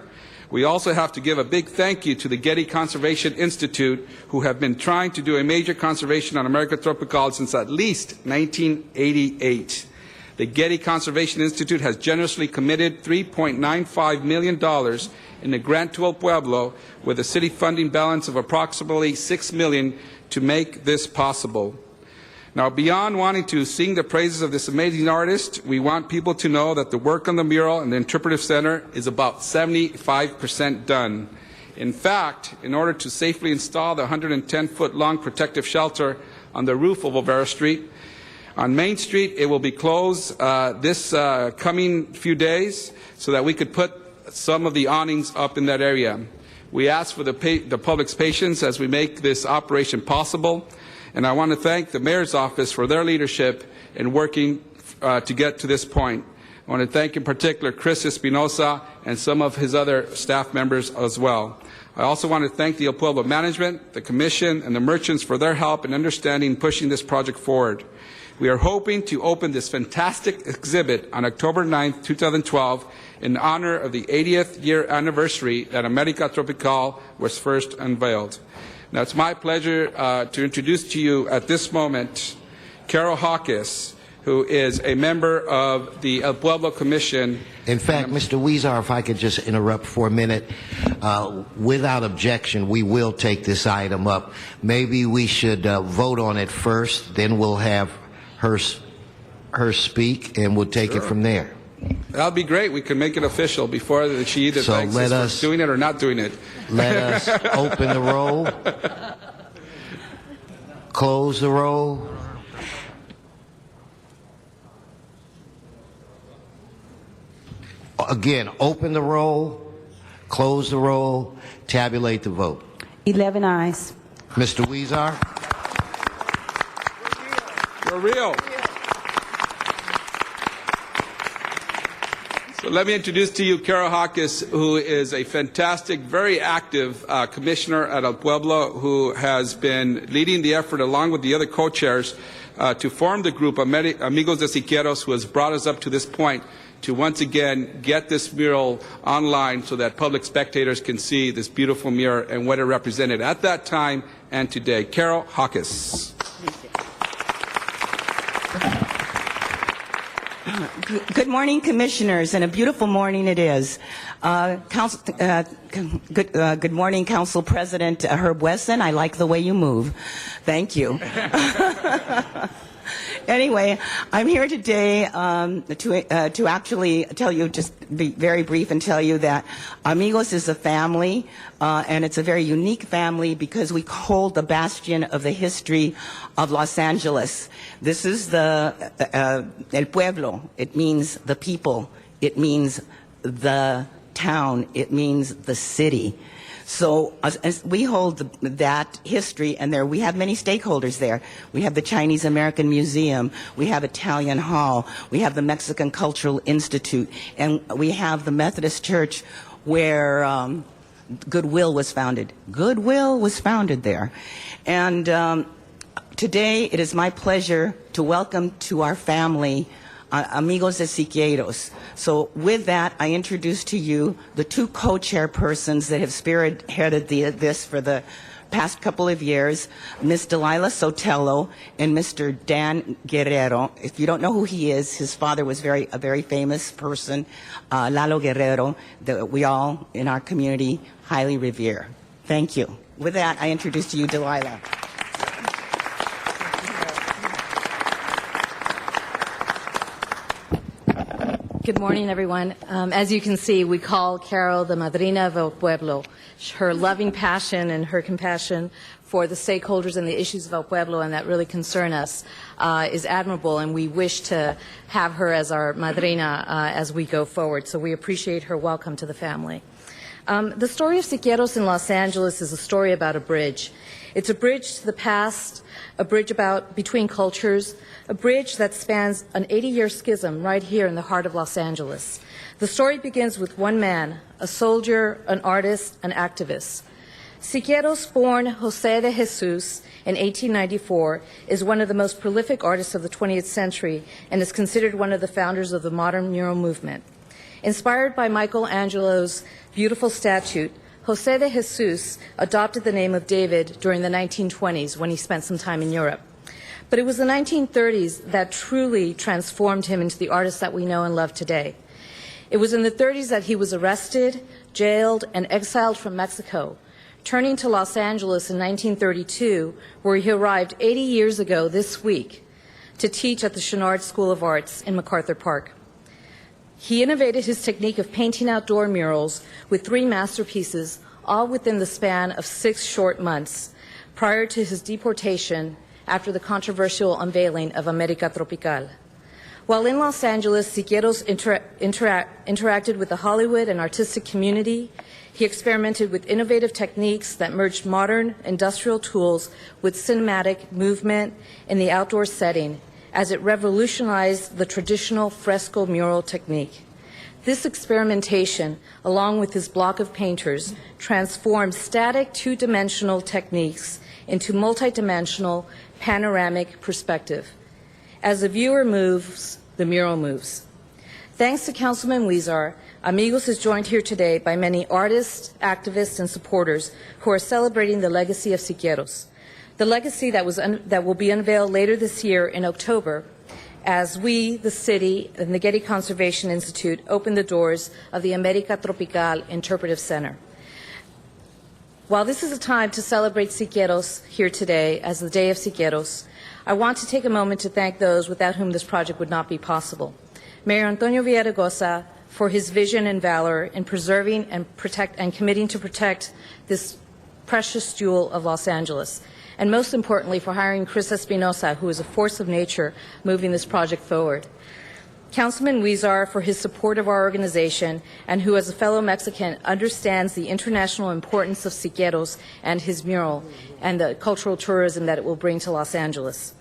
[SPEAKER 12] We also have to give a big thank you to the Getty Conservation Institute, who have been trying to do a major conservation on America Tropical since at least 1988. The Getty Conservation Institute has generously committed $3.95 million in the grant to El Pueblo, with a city funding balance of approximately $6 million to make this possible. Now, beyond wanting to sing the praises of this amazing artist, we want people to know that the work on the mural and the interpretive center is about 75% done. In fact, in order to safely install the 110-foot-long protective shelter on the roof of Olvera Street, on Main Street, it will be closed this coming few days so that we could put some of the awnings up in that area. We ask for the public's patience as we make this operation possible. And I want to thank the Mayor's Office for their leadership in working to get to this point. I want to thank in particular Chris Espinosa and some of his other staff members as well. I also want to thank the El Pueblo management, the Commission, and the merchants for their help in understanding pushing this project forward. We are hoping to open this fantastic exhibit on October 9th, 2012, in honor of the 80th year anniversary that America Tropical was first unveiled. Now, it's my pleasure to introduce to you at this moment Carol Hawkes, who is a member of the El Pueblo Commission.
[SPEAKER 2] In fact, Mr. Huizar, if I could just interrupt for a minute, without objection, we will take this item up. Maybe we should vote on it first, then we'll have her speak, and we'll take it from there.
[SPEAKER 12] That would be great. We can make it official before she either thanks us for doing it or not doing it.
[SPEAKER 2] Let us open the roll, close the roll. Again, open the roll, close the roll, tabulate the vote.
[SPEAKER 18] 11 ayes.
[SPEAKER 2] Mr. Huizar?
[SPEAKER 12] You're real. So let me introduce to you Carol Hawkes, who is a fantastic, very active commissioner at El Pueblo, who has been leading the effort along with the other co-chairs to form the group Amigos de Siqueiros, who has brought us up to this point to once again get this mural online so that public spectators can see this beautiful mural and what it represented at that time and today. Carol Hawkes.
[SPEAKER 10] Good morning, commissioners, and a beautiful morning it is. Good morning, Council President Herb Wesson. I like the way you move. Thank you. Anyway, I'm here today to actually tell you, just be very brief and tell you that Amigos is a family, and it's a very unique family because we hold the bastion of the history of Los Angeles. This is the El Pueblo. It means the people. It means the town. It means the city. So as we hold that history, and we have many stakeholders there. We have the Chinese American Museum, we have Italian Hall, we have the Mexican Cultural Institute, and we have the Methodist Church, where Goodwill was founded. Goodwill was founded there. And today it is my pleasure to welcome to our family Amigos de Siqueiros. So with that, I introduce to you the two co-chairpersons that have spearheaded this for the past couple of years, Ms. Delilah Sotelo and Mr. Dan Guerrero. If you don't know who he is, his father was a very famous person, Lalo Guerrero, that we all in our community highly revere. Thank you. With that, I introduce to you Delilah.
[SPEAKER 13] Good morning, everyone. As you can see, we call Carol the Madrina of El Pueblo. Her loving passion and her compassion for the stakeholders and the issues of El Pueblo and that really concern us is admirable, and we wish to have her as our Madrina as we go forward. So we appreciate her welcome to the family. The story of Siqueiros in Los Angeles is a story about a bridge. It's a bridge to the past, a bridge between cultures, a bridge that spans an 80-year schism right here in the heart of Los Angeles. The story begins with one man, a soldier, an artist, an activist. Siqueiros, born José de Jesus in 1894, is one of the most prolific artists of the 20th century and is considered one of the founders of the modern mural movement. Inspired by Michelangelo's beautiful statue, José de Jesus adopted the name of David during the 1920s when he spent some time in Europe. But it was the 1930s that truly transformed him into the artist that we know and love today. It was in the 30s that he was arrested, jailed, and exiled from Mexico, turning to Los Angeles in 1932, where he arrived 80 years ago this week to teach at the Chouinard School of Arts in MacArthur Park. He innovated his technique of painting outdoor murals with 3 masterpieces, all within the span of 6 short months, prior to his deportation after the controversial unveiling of America Tropical. While in Los Angeles, Siqueiros interacted with the Hollywood and artistic community. He experimented with innovative techniques that merged modern industrial tools with cinematic movement in the outdoor setting, as it revolutionized the traditional fresco mural technique. This experimentation, along with his block of painters, transformed static two-dimensional techniques into multi-dimensional panoramic perspective. As the viewer moves, the mural moves. Thanks to Councilman Huizar, Amigos is joined here today by many artists, activists, and supporters who are celebrating the legacy of Siqueiros. The legacy that will be unveiled later this year in October as we, the city, and the Getty Conservation Institute open the doors of the America Tropical Interpretive Center. While this is a time to celebrate Siqueiros here today as the Day of Siqueiros, I want to take a moment to thank those without whom this project would not be possible. Mayor Antonio Villaraigosa for his vision and valor in preserving and committing to protect this precious jewel of Los Angeles. And most importantly, for hiring Chris Espinosa, who is a force of nature moving this project forward. Councilman Huizar for his support of our organization and who, as a fellow Mexican, understands the international importance of Siqueiros and his mural and the cultural tourism that it will bring to Los Angeles.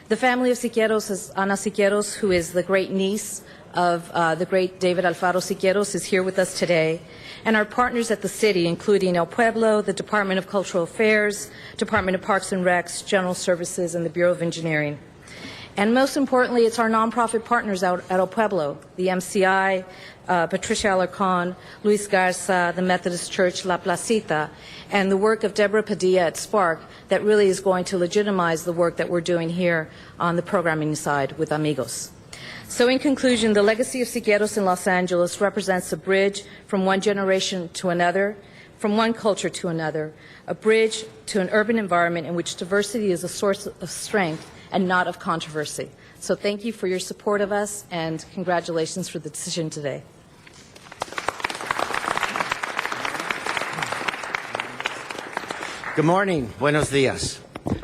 [SPEAKER 13] The family of Siqueiros is Ana Siqueiros, who is the great niece of the great David Alfaro Siqueiros, is here with us today. And our partners at the city, including El Pueblo, the Department of Cultural Affairs, Department of Parks and Recs, General Services, and the Bureau of Engineering. And most importantly, it's our nonprofit partners out at El Pueblo, the MCI, Patricia Alarcon, Luis Garza, the Methodist Church, La Placita, and the work of Deborah Padilla at Spark that really is going to legitimize the work that we're doing here on the programming side with Amigos. So in conclusion, the legacy of Siqueiros in Los Angeles represents a bridge from one generation to another, from one culture to another, a bridge to an urban environment in which diversity is a source of strength and not of controversy. So thank you for your support of us, and congratulations for the decision today.
[SPEAKER 14] Good morning. Buenos dias.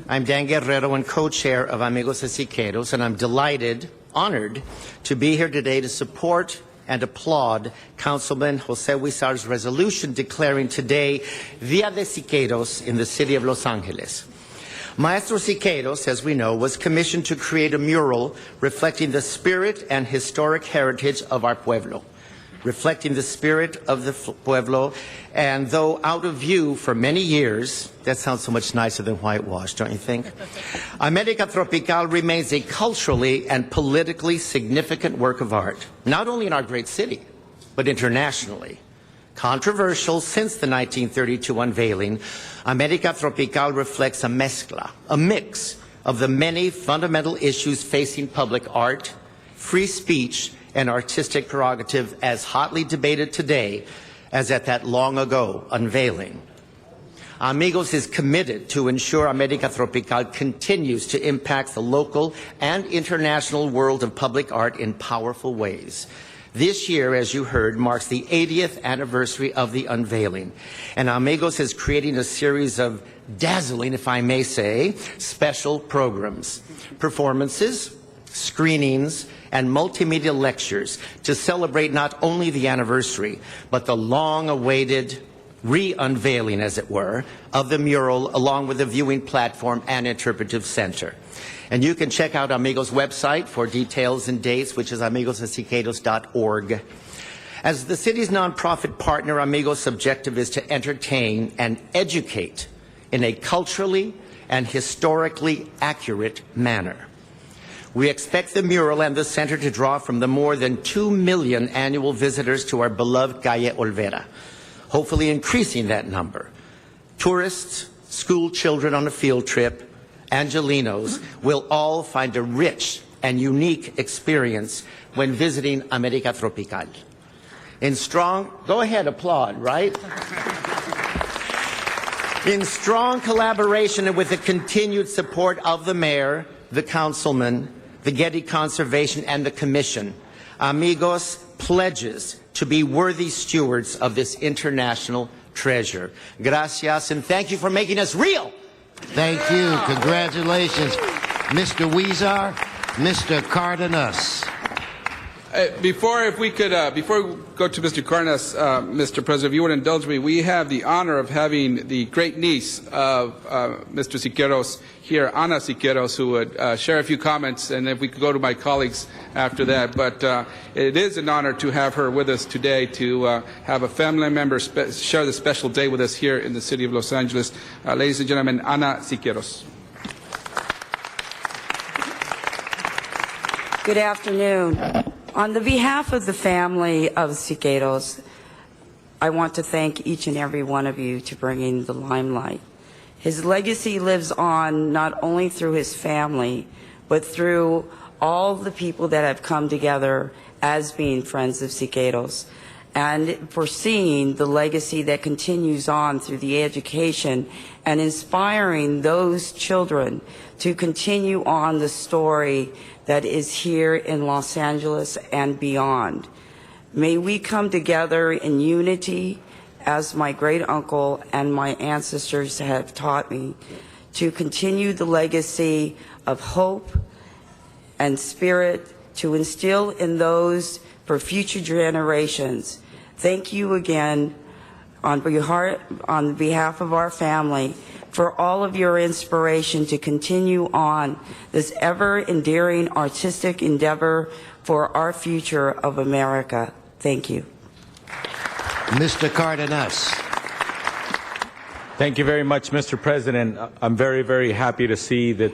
[SPEAKER 14] I'm Dan Guerrero and co-chair of Amigos de Siqueiros, and I'm delighted, honored, to be here today to support and applaud Councilman José Huizar's resolution declaring today Dia de Siqueiros in the city of Los Angeles. Maestro Siqueiros, as we know, was commissioned to create a mural reflecting the spirit and historic heritage of our pueblo. reflecting the spirit of the pueblo. And though out of view for many years, that sounds so much nicer than whitewash, don't you think? America Tropical remains a culturally and politically significant work of art, not only in our great city, but internationally. Controversial since the 1932 unveiling, America Tropical reflects a mezcla, a mix of the many fundamental issues facing public art, free speech, and artistic prerogative as hotly debated today as at that long ago unveiling. Amigos is committed to ensure America Tropical continues to impact the local and international world of public art in powerful ways. This year, as you heard, marks the 80th anniversary of the unveiling, and Amigos is creating a series of dazzling, if I may say, special programs, performances, screenings, and multimedia lectures to celebrate not only the anniversary, but the long-awaited re-unveiling, as it were, of the mural, along with the viewing platform and interpretive center. And you can check out Amigos' website for details and dates, which is amigosasiqueiros.org. As the city's nonprofit partner, Amigos' objective is to entertain and educate in a culturally and historically accurate manner. We expect the mural and the center to draw from the more than 2 million annual visitors to our beloved Calle Olvera, hopefully increasing that number. Tourists, school children on a field trip, Angelinos will all find a rich and unique experience when visiting America Tropical. In strong, go ahead, applaud, right? In strong collaboration and with the continued support of the mayor, the councilman, the Getty Conservation, and the commission, Amigos pledges to be worthy stewards of this international treasure. Gracias, and thank you for making us real.
[SPEAKER 2] Thank you. Congratulations. Mr. Huizar, Mr. Cardenas.
[SPEAKER 12] Before we go to Mr. Cardenas, Mr. President, if you would indulge me, we have the honor of having the great niece of Mr. Siqueiros here, Ana Siqueiros, who would share a few comments, and if we could go to my colleagues after that. But it is an honor to have her with us today, to have a family member share the special day with us here in the city of Los Angeles. Ladies and gentlemen, Ana Siqueiros.
[SPEAKER 1] Good afternoon. On the behalf of the family of Siqueiros, I want to thank each and every one of you to bringing the limelight. His legacy lives on not only through his family, but through all the people that have come together as being friends of Siqueiros, and for seeing the legacy that continues on through the education and inspiring those children to continue on the story that is here in Los Angeles and beyond. May we come together in unity, as my great uncle and my ancestors have taught me, to continue the legacy of hope and spirit to instill in those for future generations. Thank you again on behalf of our family for all of your inspiration to continue on this ever-endearing artistic endeavor for our future of America. Thank you.
[SPEAKER 2] Mr. Cardenas.
[SPEAKER 6] Thank you very much, Mr. President. I'm very, very happy to see that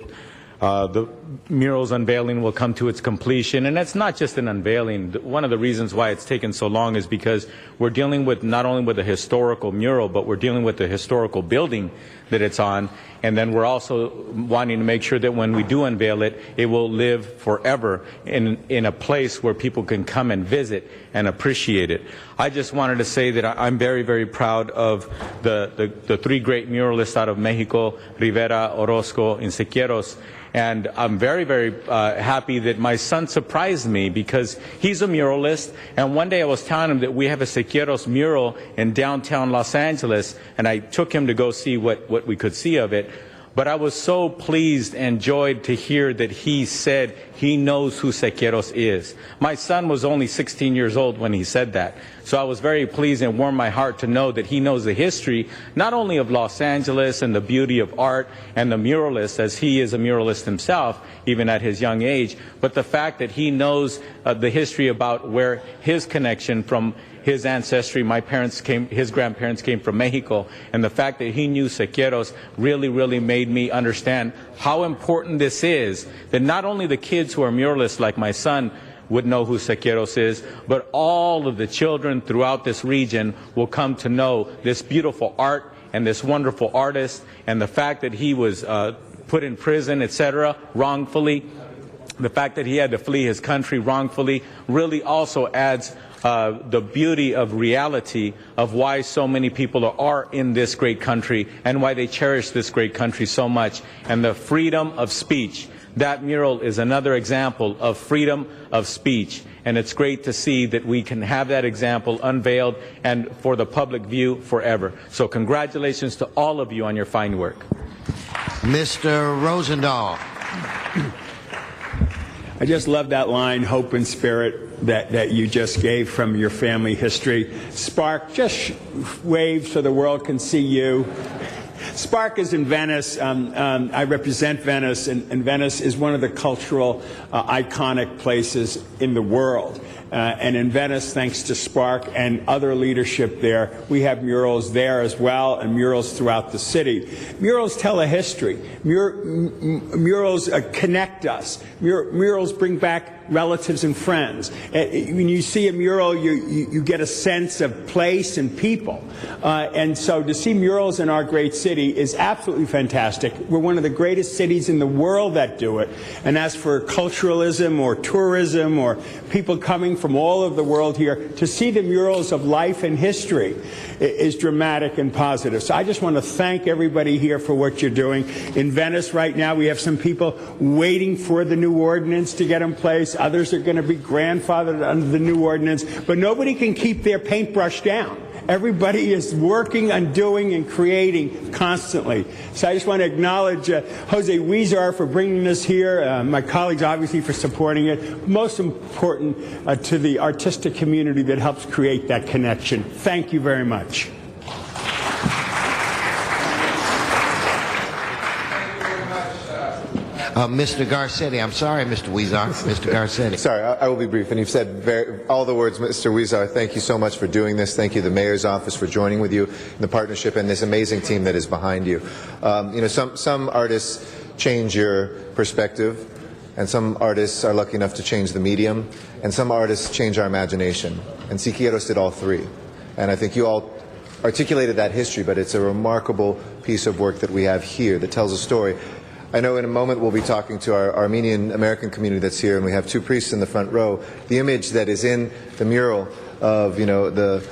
[SPEAKER 6] the mural's unveiling will come to its completion. And it's not just an unveiling. One of the reasons why it's taken so long is because we're dealing with not only with a historical mural, but we're dealing with the historical building that it's on. And then we're also wanting to make sure that when we do unveil it, it will live forever in a place where people can come and visit and appreciate it. I just wanted to say that I'm very, very proud of the three great muralists out of Mexico, Rivera, Orozco, and Siqueiros. And I'm very, very happy that my son surprised me because he's a muralist. And one day I was telling him that we have a Siqueiros mural in downtown Los Angeles, and I took him to go see what we could see of it. But I was so pleased and joyed to hear that he said he knows who Siqueiros is. My son was only 16 years old when he said that. So I was very pleased and warmed my heart to know that he knows the history, not only of Los Angeles and the beauty of art and the muralists, as he is a muralist himself, even at his young age, but the fact that he knows the history about where his connection from his ancestry, his grandparents came from Mexico, and the fact that he knew Siqueiros really made me understand how important this is, that not only the kids who are muralists like my son would know who Siqueiros is, but all of the children throughout this region will come to know this beautiful art and this wonderful artist, and the fact that he was put in prison, etc., wrongfully, the fact that he had to flee his country wrongfully, really also adds the beauty of reality of why so many people are in this great country and why they cherish this great country so much, and the freedom of speech. That mural is another example of freedom of speech, and it's great to see that we can have that example unveiled and for the public view forever. So congratulations to all of you on your fine work.
[SPEAKER 2] Mr. Rosendahl.
[SPEAKER 15] I just love that line, hope and spirit, that you just gave from your family history. Spark, just wave so the world can see you. Spark is in Venice. I represent Venice, and Venice is one of the cultural iconic places in the world. And in Venice, thanks to Spark and other leadership there, we have murals there as well, and murals throughout the city. Murals tell a history. Murals connect us. Murals bring back relatives and friends. When you see a mural, you get a sense of place and people. And so to see murals in our great city is absolutely fantastic. We're one of the greatest cities in the world that do it. And as for culturalism or tourism or people coming from all over the world here, to see the murals of life and history is dramatic and positive. So I just want to thank everybody here for what you're doing. In Venice right now, we have some people waiting for the new ordinance to get in place. Others are going to be grandfathered under the new ordinance. But nobody can keep their paintbrush down. Everybody is working on doing and creating constantly. So I just want to acknowledge Jose Huizar for bringing this here, my colleagues obviously for supporting it, most important to the artistic community that helps create that connection. Thank you very much.
[SPEAKER 2] Mr. Garcetti, I'm sorry, Mr. Huizar. Mr. Garcetti.
[SPEAKER 17] Sorry, I will be brief. And you've said all the words, Mr. Huizar. Thank you so much for doing this. Thank you, the Mayor's Office, for joining with you in the partnership and this amazing team that is behind you. Some artists change your perspective, and some artists are lucky enough to change the medium, and some artists change our imagination. And Siqueiros did all three. And I think you all articulated that history, but it's a remarkable piece of work that we have here that tells a story. I know in a moment we'll be talking to our Armenian American community that's here, and we have two priests in the front row. The image that is in the mural of, the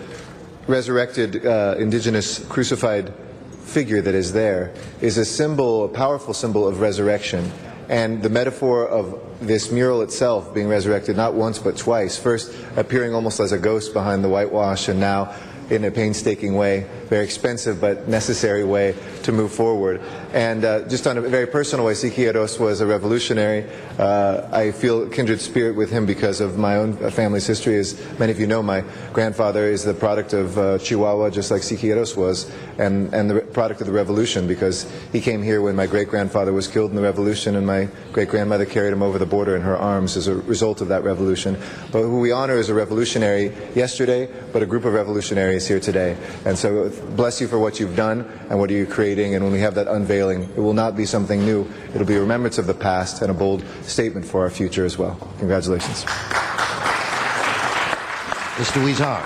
[SPEAKER 17] resurrected indigenous crucified figure that is there is a symbol, a powerful symbol of resurrection. And the metaphor of this mural itself being resurrected not once but twice, first appearing almost as a ghost behind the whitewash, and now in a painstaking way, very expensive but necessary way to move forward. And just on a very personal way, Siqueiros was a revolutionary. I feel kindred spirit with him because of my own family's history. As many of you know, my grandfather is the product of Chihuahua, just like Siqueiros was, and the product of the revolution, because he came here when my great-grandfather was killed in the revolution, and my great-grandmother carried him over the border in her arms as a result of that revolution. But who we honor is a revolutionary yesterday, but a group of revolutionaries here today. And so bless you for what you've done and what you're creating, and when we have that unveiling, it will not be something new. It'll be a remembrance of the past and a bold statement for our future as well. Congratulations.
[SPEAKER 2] Mr. Huizar.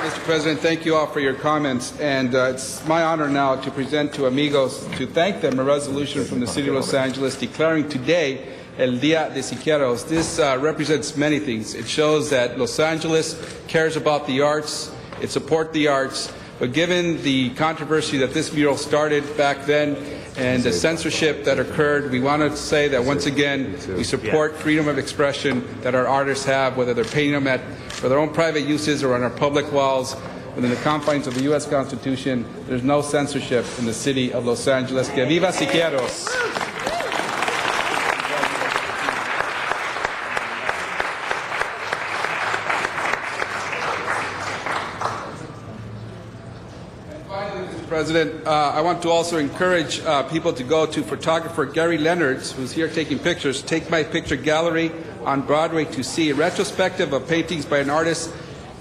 [SPEAKER 12] Mr. President, thank you all for your comments, and it's my honor now to present to amigos, to thank them, a resolution from the City of Los Angeles declaring today El Día de Siqueiros. This represents many things. It shows that Los Angeles cares about the arts, it supports the arts, but given the controversy that this mural started back then and the censorship that occurred, we want to say that once again we support freedom of expression that our artists have, whether they're painting them for their own private uses or on our public walls. within the confines of the U.S. Constitution. There's no censorship in the city of Los Angeles. Que viva Siqueiros! President, I want to also encourage people to go to photographer Gary Leonards, who's here taking pictures, Take My Picture Gallery on Broadway to see a retrospective of paintings by an artist,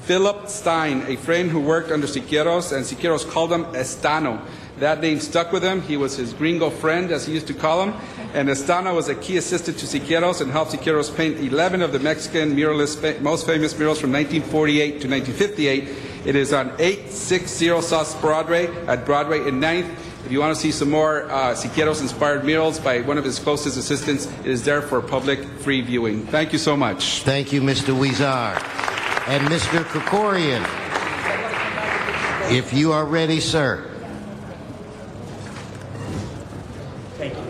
[SPEAKER 12] Philip Stein, a friend who worked under Siqueiros, and Siqueiros called him Estano. That name stuck with him. He was his gringo friend, as he used to call him, and Estano was a key assistant to Siqueiros and helped Siqueiros paint 11 of the Mexican muralists' most famous murals from 1948 to 1958. It is on 860 South Broadway at Broadway and 9th. If you want to see some more Siqueiros-inspired murals by one of his closest assistants, it is there for public free viewing. Thank you so much.
[SPEAKER 2] Thank you, Mr. Huizar. And Mr. Krikorian, if you are ready, sir.
[SPEAKER 19] Thank you.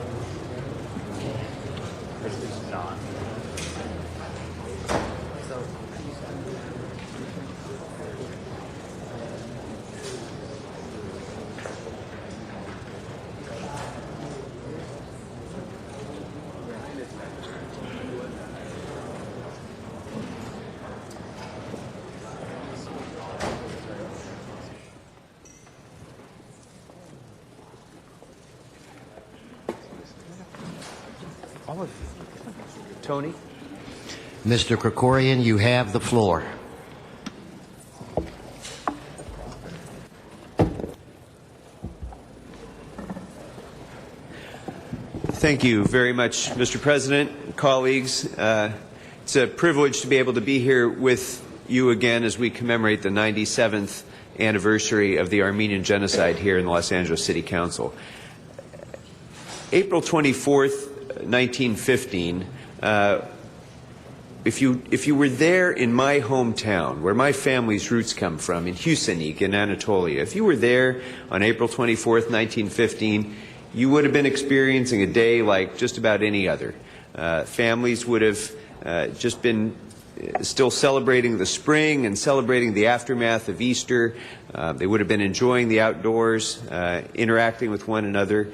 [SPEAKER 20] Tony?
[SPEAKER 2] Mr. Krikorian, you have the floor.
[SPEAKER 20] Thank you very much, Mr. President, colleagues. It's a privilege to be able to be here with you again as we commemorate the 97th anniversary of the Armenian Genocide here in the Los Angeles City Council. April 24th, 1915, if you were there in my hometown, where my family's roots come from, in Husanik in Anatolia, if you were there on April 24th, 1915, you would have been experiencing a day like just about any other. Families would have just been still celebrating the spring and celebrating the aftermath of Easter. They would have been enjoying the outdoors, interacting with one another.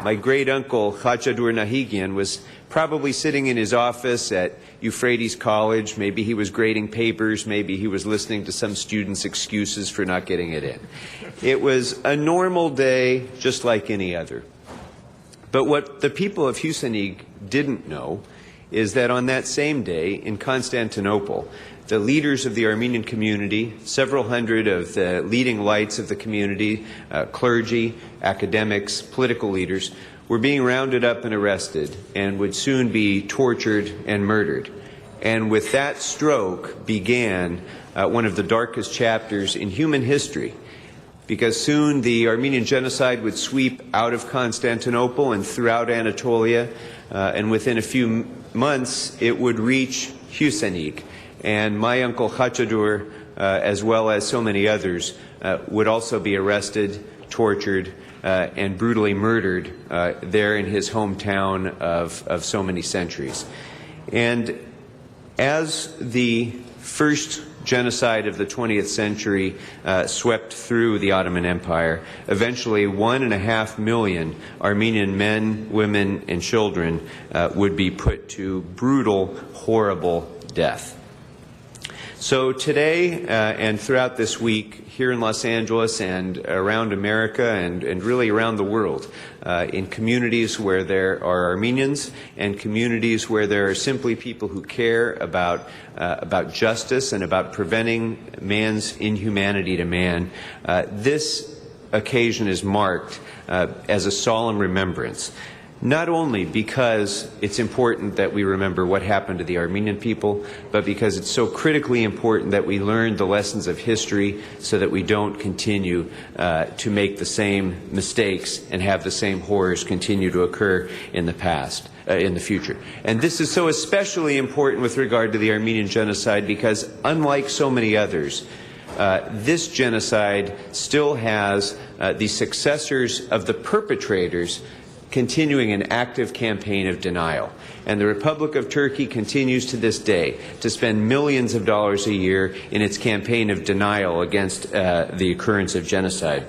[SPEAKER 20] My great-uncle, Khachadur Nahigian, was probably sitting in his office at Euphrates College. Maybe he was grading papers. Maybe he was listening to some student's excuses for not getting it in. It was a normal day, just like any other. But what the people of Husanik didn't know is that on that same day in Constantinople, the leaders of the Armenian community, several hundred of the leading lights of the community, clergy, academics, political leaders, were being rounded up and arrested and would soon be tortured and murdered. And with that stroke began one of the darkest chapters in human history, because soon the Armenian genocide would sweep out of Constantinople and throughout Anatolia, and within a few months it would reach Husanik. And my uncle Khachadur, as well as so many others, would also be arrested, tortured, and brutally murdered there in his hometown of so many centuries. And as the first genocide of the 20th century swept through the Ottoman Empire, eventually 1.5 million Armenian men, women, and children would be put to brutal, horrible death. So today and throughout this week here in Los Angeles and around America and really around the world, in communities where there are Armenians and communities where there are simply people who care about justice and about preventing man's inhumanity to man, this occasion is marked as a solemn remembrance. Not only because it's important that we remember what happened to the Armenian people, but because it's so critically important that we learn the lessons of history so that we don't continue to make the same mistakes and have the same horrors continue to occur in the past, in the future. And this is so especially important with regard to the Armenian genocide because, unlike so many others, this genocide still has the successors of the perpetrators continuing an active campaign of denial. And the Republic of Turkey continues to this day to spend millions of dollars a year in its campaign of denial against the occurrence of genocide.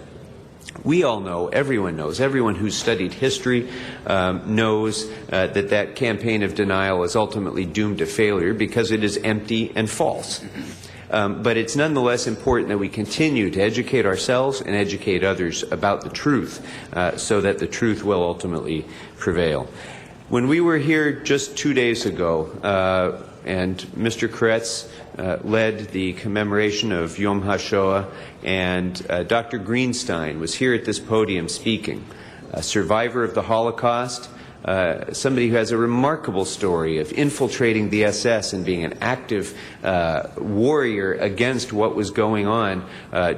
[SPEAKER 20] We all know, everyone knows, everyone who's studied history knows that campaign of denial is ultimately doomed to failure because it is empty and false. But it's nonetheless important that we continue to educate ourselves and educate others about the truth so that the truth will ultimately prevail. When we were here just 2 days ago, and Mr. Koretz led the commemoration of Yom HaShoah, and Dr. Greenstein was here at this podium speaking, a survivor of the Holocaust, somebody who has a remarkable story of infiltrating the SS and being an active warrior against what was going on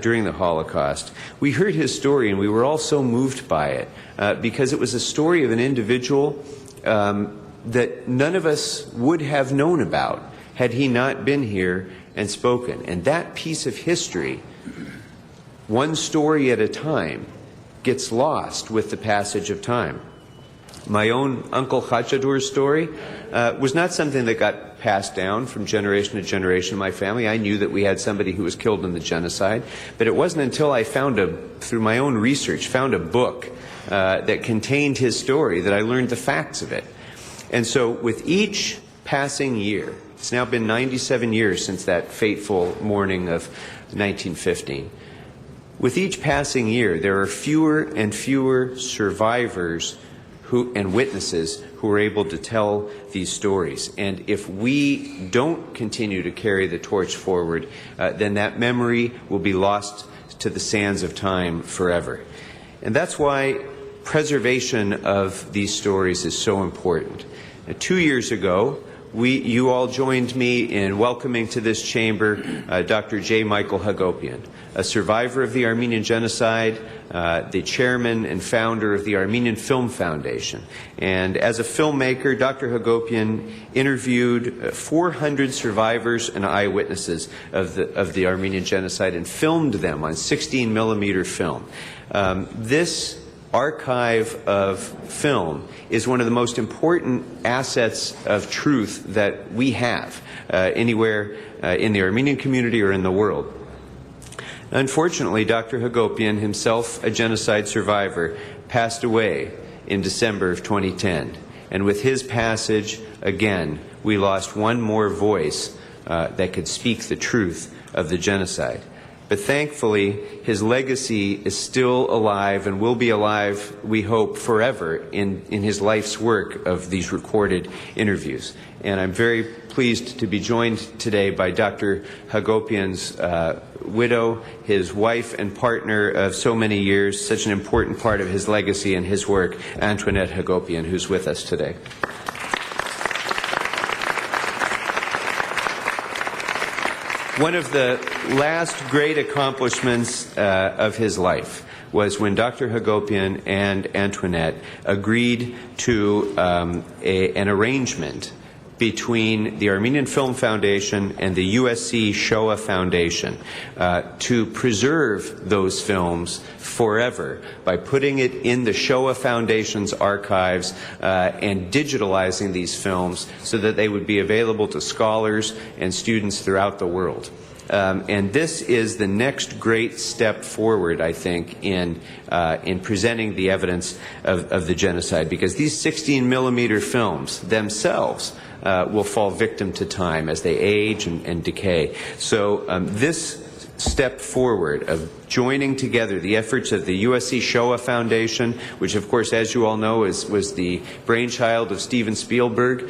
[SPEAKER 20] during the Holocaust. We heard his story and we were all so moved by it because it was a story of an individual that none of us would have known about had he not been here and spoken. And that piece of history, one story at a time, gets lost with the passage of time. My own Uncle Khachadur's story was not something that got passed down from generation to generation in my family. I knew that we had somebody who was killed in the genocide, but it wasn't until I found through my own research, found a book that contained his story that I learned the facts of it. And so with each passing year, it's now been 97 years since that fateful morning of 1915. With each passing year, there are fewer and fewer survivors and witnesses who are able to tell these stories. And if we don't continue to carry the torch forward, then that memory will be lost to the sands of time forever. And that's why preservation of these stories is so important. 2 years ago, you all joined me in welcoming to this chamber Dr. J. Michael Hagopian, a survivor of the Armenian Genocide, the chairman and founder of the Armenian Film Foundation. And as a filmmaker, Dr. Hagopian interviewed 400 survivors and eyewitnesses of the Armenian Genocide and filmed them on 16mm film. This archive of film is one of the most important assets of truth that we have anywhere in the Armenian community or in the world. Unfortunately, Dr. Hagopian, himself a genocide survivor, passed away in December of 2010. And with his passage, again, we lost one more voice that could speak the truth of the genocide. But thankfully, his legacy is still alive and will be alive, we hope, forever in his life's work of these recorded interviews. And I'm very pleased to be joined today by Dr. Hagopian's widow, his wife and partner of so many years, such an important part of his legacy and his work, Antoinette Hagopian, who's with us today. One of the last great accomplishments of his life was when Dr. Hagopian and Antoinette agreed to an arrangement between the Armenian Film Foundation and the USC Shoah Foundation to preserve those films forever by putting it in the Shoah Foundation's archives and digitalizing these films so that they would be available to scholars and students throughout the world. And this is the next great step forward, I think, in presenting the evidence of the genocide, because these 16mm films themselves will fall victim to time as they age and decay. So this step forward of joining together the efforts of the USC Shoah Foundation, which of course, as you all know, was the brainchild of Steven Spielberg,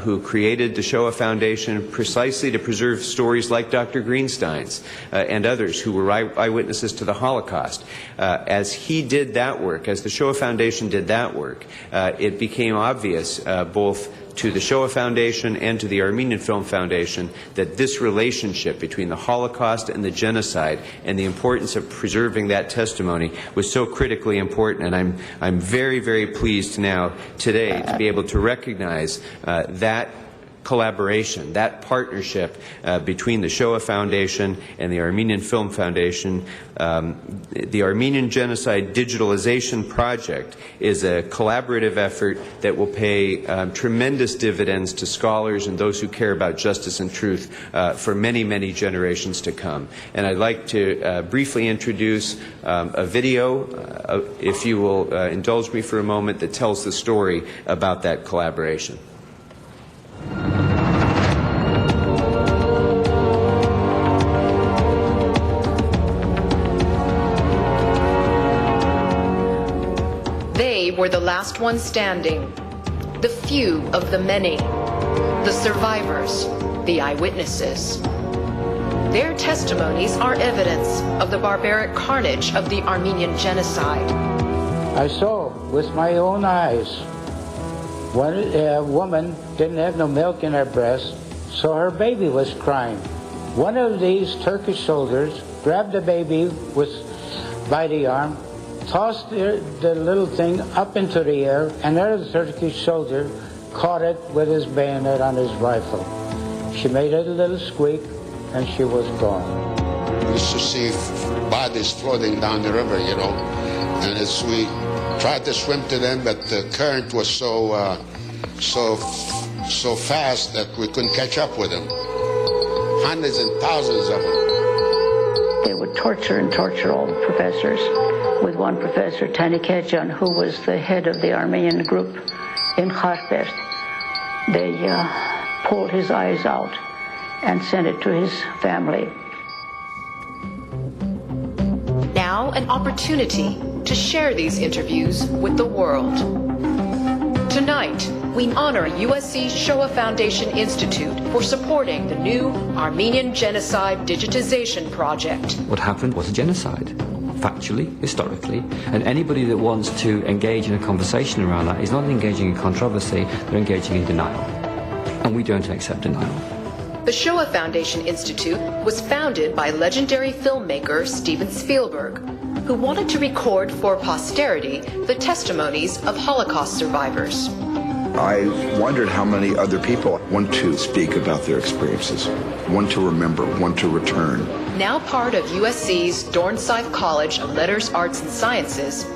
[SPEAKER 20] who created the Shoah Foundation precisely to preserve stories like Dr. Greenstein's and others who were eyewitnesses to the Holocaust. As he did that work, as the Shoah Foundation did that work, it became obvious both to the Shoah Foundation and to the Armenian Film Foundation that this relationship between the Holocaust and the genocide and the importance of preserving that testimony was so critically important. And I'm very, very pleased now today to be able to recognize that collaboration, that partnership between the Shoah Foundation and the Armenian Film Foundation. The Armenian Genocide Digitalization Project is a collaborative effort that will pay tremendous dividends to scholars and those who care about justice and truth for many, many generations to come. And I'd like to briefly introduce a video, if you will indulge me for a moment, that tells the story about that collaboration.
[SPEAKER 21] They were the last ones standing, the few of the many, the survivors, the eyewitnesses. Their testimonies are evidence of the barbaric carnage of the Armenian genocide.
[SPEAKER 22] I saw with my own eyes one woman didn't have no milk in her breast, so her baby was crying. One of these Turkish soldiers grabbed the baby by the arm, tossed the little thing up into the air, and another Turkish soldier caught it with his bayonet on his rifle. She made a little squeak, and she was gone.
[SPEAKER 23] We used to see bodies floating down the river, you know, and as we tried to swim to them, but the current was so fast that we couldn't catch up with them. Hundreds and thousands of them.
[SPEAKER 24] They would torture all the professors. With one professor, Tani Kejan, who was the head of the Armenian group in Kharpest, they pulled his eyes out and sent it to his family.
[SPEAKER 21] Now an opportunity to share these interviews with the world. Tonight, we honor USC Shoah Foundation Institute for supporting the new Armenian Genocide Digitization Project.
[SPEAKER 25] What happened was a genocide, factually, historically, and anybody that wants to engage in a conversation around that is not engaging in controversy, they're engaging in denial. And we don't accept denial.
[SPEAKER 21] The Shoah Foundation Institute was founded by legendary filmmaker Steven Spielberg, who wanted to record for posterity the testimonies of Holocaust survivors.
[SPEAKER 26] I wondered how many other people want to speak about their experiences, want to remember, want to return.
[SPEAKER 21] Now part of USC's Dornsife College of Letters, Arts, and Sciences,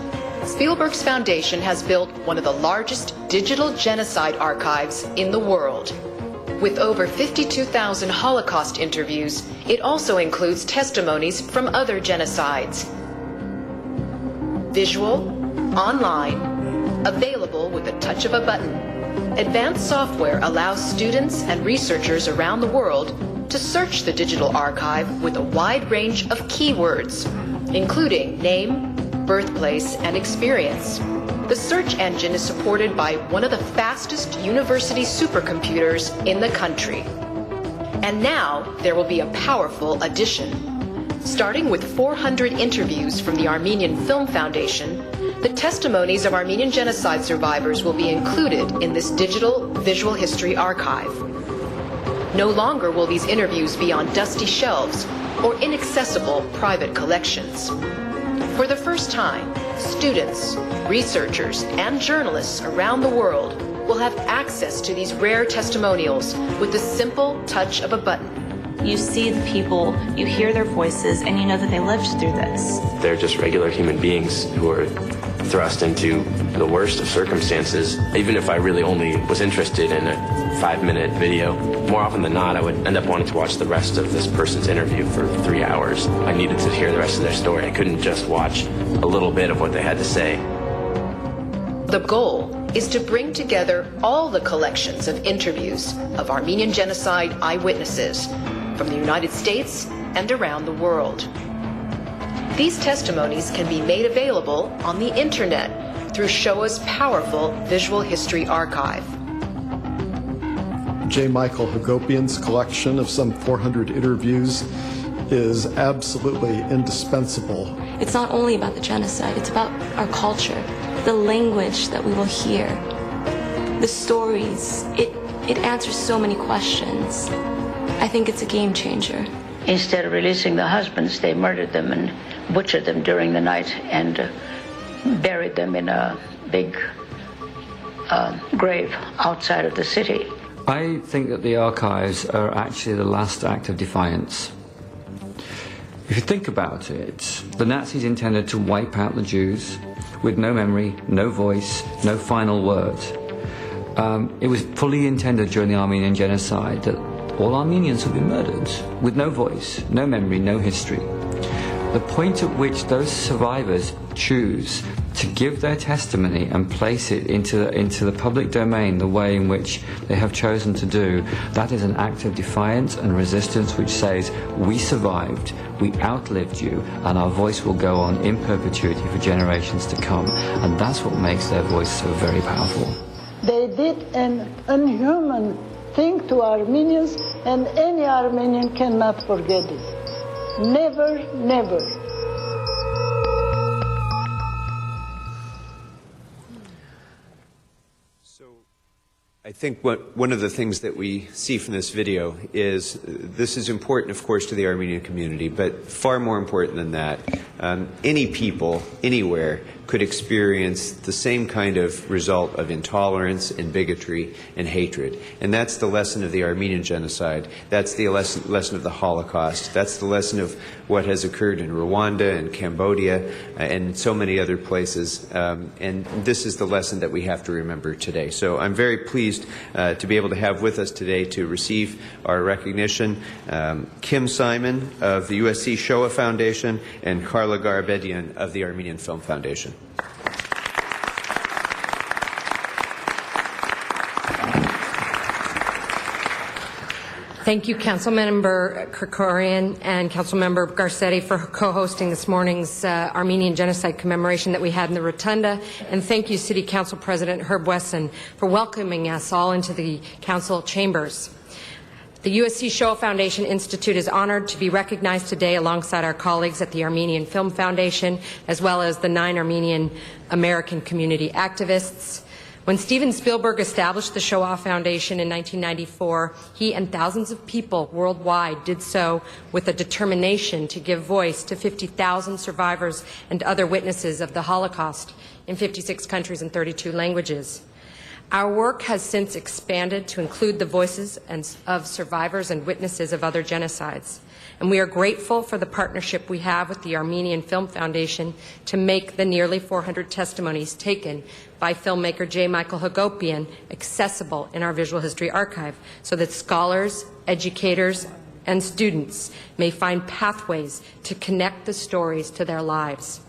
[SPEAKER 21] Spielberg's foundation has built one of the largest digital genocide archives in the world. With over 52,000 Holocaust interviews, it also includes testimonies from other genocides. Visual, online, available with the touch of a button. Advanced software allows students and researchers around the world to search the digital archive with a wide range of keywords, including name, birthplace, and experience. The search engine is supported by one of the fastest university supercomputers in the country. And now there will be a powerful addition. Starting with 400 interviews from the Armenian Film Foundation, the testimonies of Armenian genocide survivors will be included in this digital visual history archive. No longer will these interviews be on dusty shelves or inaccessible private collections. For the first time, students, researchers, and journalists around the world will have access to these rare testimonials with the simple touch of a button.
[SPEAKER 27] You see the people, you hear their voices, and you know that they lived through this.
[SPEAKER 28] They're just regular human beings who are thrust into the worst of circumstances. Even if I really only was interested in a 5-minute video, more often than not, I would end up wanting to watch the rest of this person's interview for 3 hours. I needed to hear the rest of their story. I couldn't just watch a little bit of what they had to say.
[SPEAKER 21] The goal is to bring together all the collections of interviews of Armenian genocide eyewitnesses from the United States and around the world. These testimonies can be made available on the internet through Shoah's powerful visual history archive.
[SPEAKER 29] J. Michael Hagopian's collection of some 400 interviews is absolutely indispensable.
[SPEAKER 27] It's not only about the genocide, it's about our culture, the language that we will hear, the stories. It answers so many questions. I think it's a game changer.
[SPEAKER 24] Instead of releasing the husbands, they murdered them and butchered them during the night and buried them in a big grave outside of the city.
[SPEAKER 25] I think that the archives are actually the last act of defiance. If you think about it, the Nazis intended to wipe out the Jews with no memory, no voice, no final word. It was fully intended during the Armenian genocide that all Armenians would be murdered with no voice, no memory, no history. The point at which those survivors choose to give their testimony and place it into the public domain the way in which they have chosen to do, that is an act of defiance and resistance which says, we survived, we outlived you, and our voice will go on in perpetuity for generations to come. And that's what makes their voice so very powerful.
[SPEAKER 3] They did an inhuman thing to Armenians, and any Armenian cannot forget it. Never, never.
[SPEAKER 20] I think one of the things that we see from this video is this is important, of course, to the Armenian community, but far more important than that, any people, anywhere, could experience the same kind of result of intolerance and bigotry and hatred. And that's the lesson of the Armenian genocide. That's the lesson of the Holocaust. That's the lesson of what has occurred in Rwanda and Cambodia and so many other places. And this is the lesson that we have to remember today. So I'm very pleased to be able to have with us today to receive our recognition Kim Simon of the USC Shoah Foundation and Carla Garabedian of the Armenian Film Foundation.
[SPEAKER 4] Thank you, Councilmember Krikorian and Councilmember Garcetti for co-hosting this morning's Armenian Genocide commemoration that we had in the Rotunda. And thank you, City Council President Herb Wesson, for welcoming us all into the Council chambers. The USC Shoah Foundation Institute is honored to be recognized today alongside our colleagues at the Armenian Film Foundation, as well as the 9 Armenian American community activists. When Steven Spielberg established the Shoah Foundation in 1994, he and thousands of people worldwide did so with a determination to give voice to 50,000 survivors and other witnesses of the Holocaust in 56 countries and 32 languages. Our work has since expanded to include the voices of survivors and witnesses of other genocides. And we are grateful for the partnership we have with the Armenian Film Foundation to make the nearly 400 testimonies taken by filmmaker J. Michael Hagopian accessible in our Visual History Archive so that scholars, educators, and students may find pathways to connect the stories to their lives.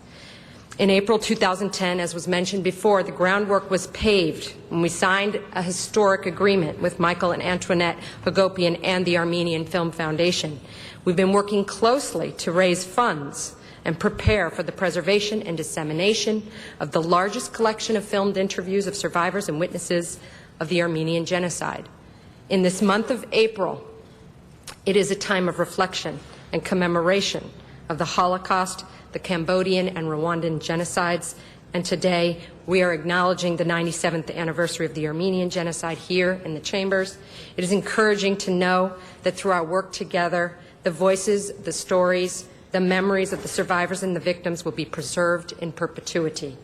[SPEAKER 4] In April 2010, as was mentioned before, the groundwork was paved when we signed a historic agreement with Michael and Antoinette Hagopian and the Armenian Film Foundation. We've been working closely to raise funds and prepare for the preservation and dissemination of the largest collection of filmed interviews of survivors and witnesses of the Armenian genocide. In this month of April, it is a time of reflection and commemoration of the Holocaust, the Cambodian and Rwandan genocides, and today we are acknowledging the 97th anniversary of the Armenian genocide here in the chambers. It is encouraging to know that through our work together, the voices, the stories, the memories of the survivors and the victims will be preserved in perpetuity.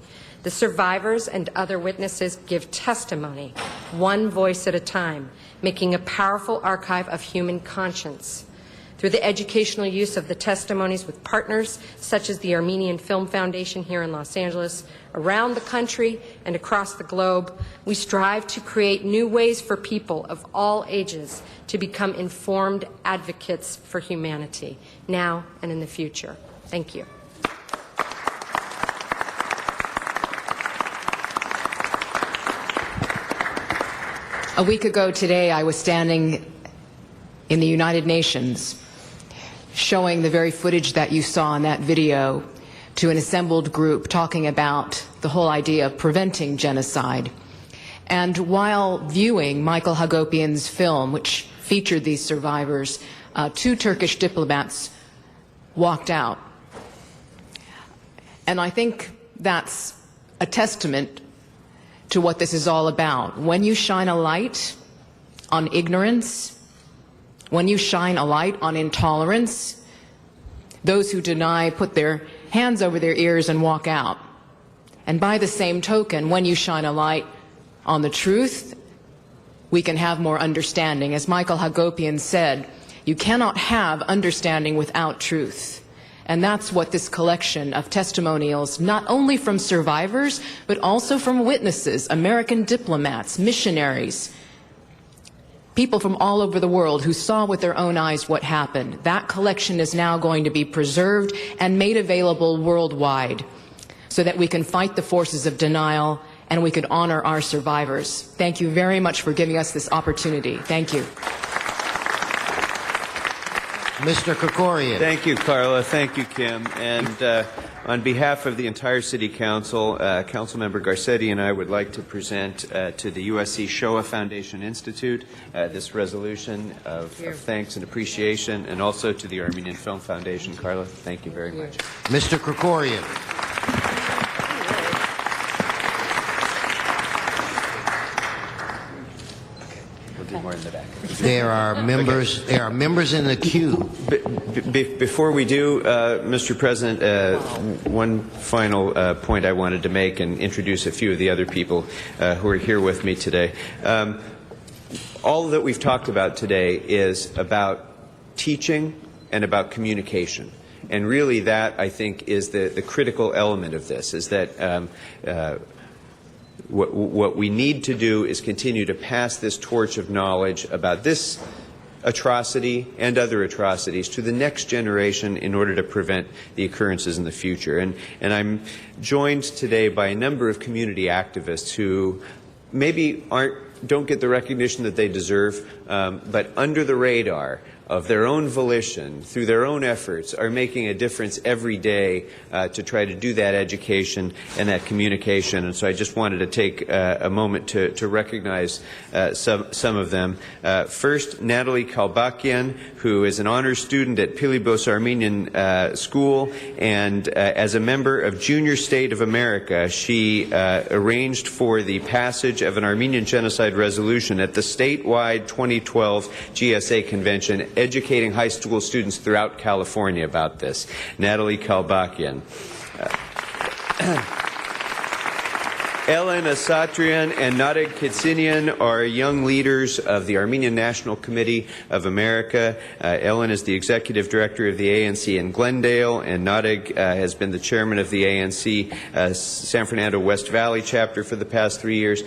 [SPEAKER 4] The survivors and other witnesses give testimony, one voice at a time, making a powerful archive of human conscience. Through the educational use of the testimonies with partners such as the Armenian Film Foundation here in Los Angeles, around the country and across the globe, we strive to create new ways for people of all ages to become informed advocates for humanity, now and in the future. Thank you.
[SPEAKER 21] A week ago today, I was standing in the United Nations showing the very footage that you saw in that video to an assembled group talking about the whole idea of preventing genocide. And while viewing Michael Hagopian's film, which featured these survivors, 2 Turkish diplomats walked out. And I think that's a testament to what this is all about. When you shine a light on ignorance, when you shine a light on intolerance, those who deny put their hands over their ears and walk out. And by the same token, when you shine a light on the truth we can have more understanding. As Michael Hagopian said, you cannot have understanding without truth. And that's what this collection of testimonials, not only from survivors, but also from witnesses, American diplomats, missionaries, people from all over the world who saw with their own eyes what happened. That collection is now going to be preserved and made available worldwide so that we can fight the forces of denial and we can honor our survivors. Thank you very much for giving us this opportunity. Thank you.
[SPEAKER 2] Mr. Krikorian.
[SPEAKER 20] Thank you, Carla. Thank you, Kim. And on behalf of the entire City Council, Councilmember Garcetti and I would like to present to the USC Shoah Foundation Institute this resolution of thanks and appreciation, and also to the Armenian Film Foundation. Carla, thank you very much.
[SPEAKER 2] Mr. Krikorian.
[SPEAKER 20] More in the back.
[SPEAKER 2] There are members. Okay. There are members in the queue.
[SPEAKER 20] Before we do, Mr. President, one final point I wanted to make and introduce a few of the other people who are here with me today. All that we've talked about today is about teaching and about communication. And really that, I think, is the critical element of this, is that what we need to do is continue to pass this torch of knowledge about this atrocity and other atrocities to the next generation in order to prevent the occurrences in the future. And I'm joined today by a number of community activists who maybe don't get the recognition that they deserve, but under the radar of their own volition, through their own efforts, are making a difference every day to try to do that education and that communication. And so I just wanted to take a moment to recognize some of them. First, Natalie Kalbakian, who is an honors student at Pilibos Armenian School, and as a member of Junior State of America, she arranged for the passage of an Armenian genocide resolution at the statewide 2012 GSA convention, educating high school students throughout California about this. Natalie Kalbakian. Ellen Asatrian and Nadeg Kitsinian are young leaders of the Armenian National Committee of America. Ellen is the executive director of the ANC in Glendale, and Nadeg has been the chairman of the ANC San Fernando West Valley chapter for the past 3 years.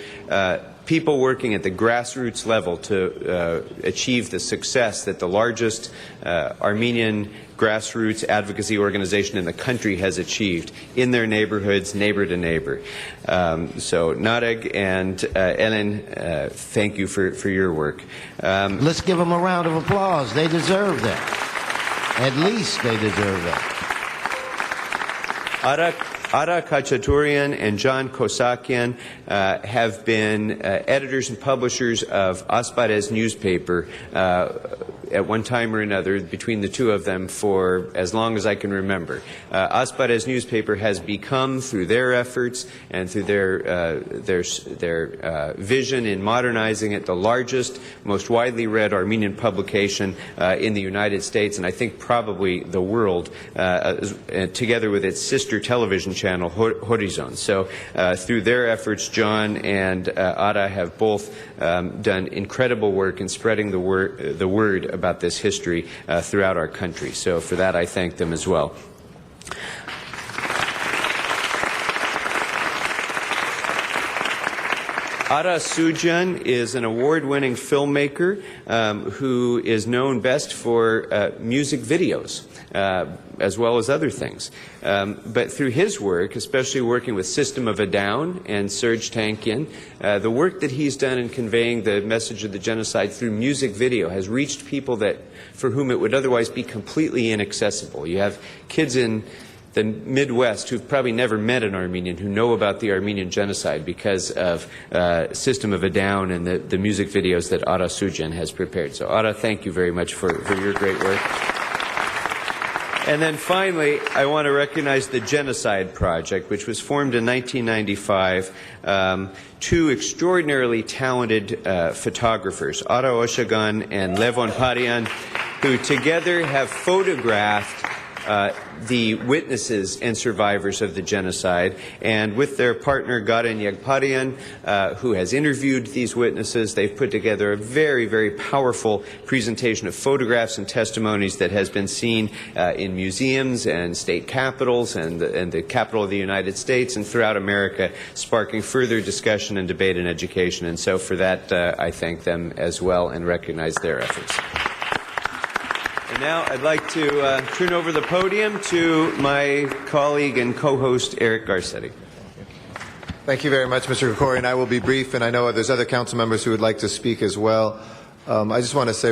[SPEAKER 20] People working at the grassroots level to achieve the success that the largest Armenian grassroots advocacy organization in the country has achieved in their neighborhoods, neighbor to neighbor. So Nadeg and Ellen, thank you for your work.
[SPEAKER 2] Let's give them a round of applause. They deserve that. At least they deserve that.
[SPEAKER 20] Ara Khachaturian and John Kosakian have been editors and publishers of Asbarez newspaper at one time or another, between the two of them, for as long as I can remember. Asbarez newspaper has become, through their efforts and through their vision in modernizing it, the largest, most widely read Armenian publication in the United States, and I think probably the world, together with its sister television channel, Horizon. So through their efforts, John and Ara have both done incredible work in spreading the word about this history throughout our country. So for that, I thank them as well. Ara Sujan is an award-winning filmmaker who is known best for music videos, as well as other things. But through his work, especially working with System of a Down and Serge Tankian, the work that he's done in conveying the message of the genocide through music video has reached people for whom it would otherwise be completely inaccessible. You have kids in the Midwest who've probably never met an Armenian who know about the Armenian genocide because of System of a Down and the music videos that Ara Sujan has prepared. So Ara, thank you very much for your great work. And then finally, I want to recognize the Genocide Project, which was formed in 1995. Two extraordinarily talented photographers, Ara Oshagan and Levon Parian, who together have photographed the witnesses and survivors of the genocide. And with their partner, Garen Yagparian, who has interviewed these witnesses, they've put together a very, very powerful presentation of photographs and testimonies that has been seen in museums and state capitals and the capital of the United States and throughout America, sparking further discussion and debate and education. And so for that, I thank them as well and recognize their efforts. And now I'd like to turn over the podium to my colleague and co-host, Eric Garcetti.
[SPEAKER 17] Thank you very much, Mr. Krikorian. I will be brief, and I know there's other council members who would like to speak as well. I just want to say,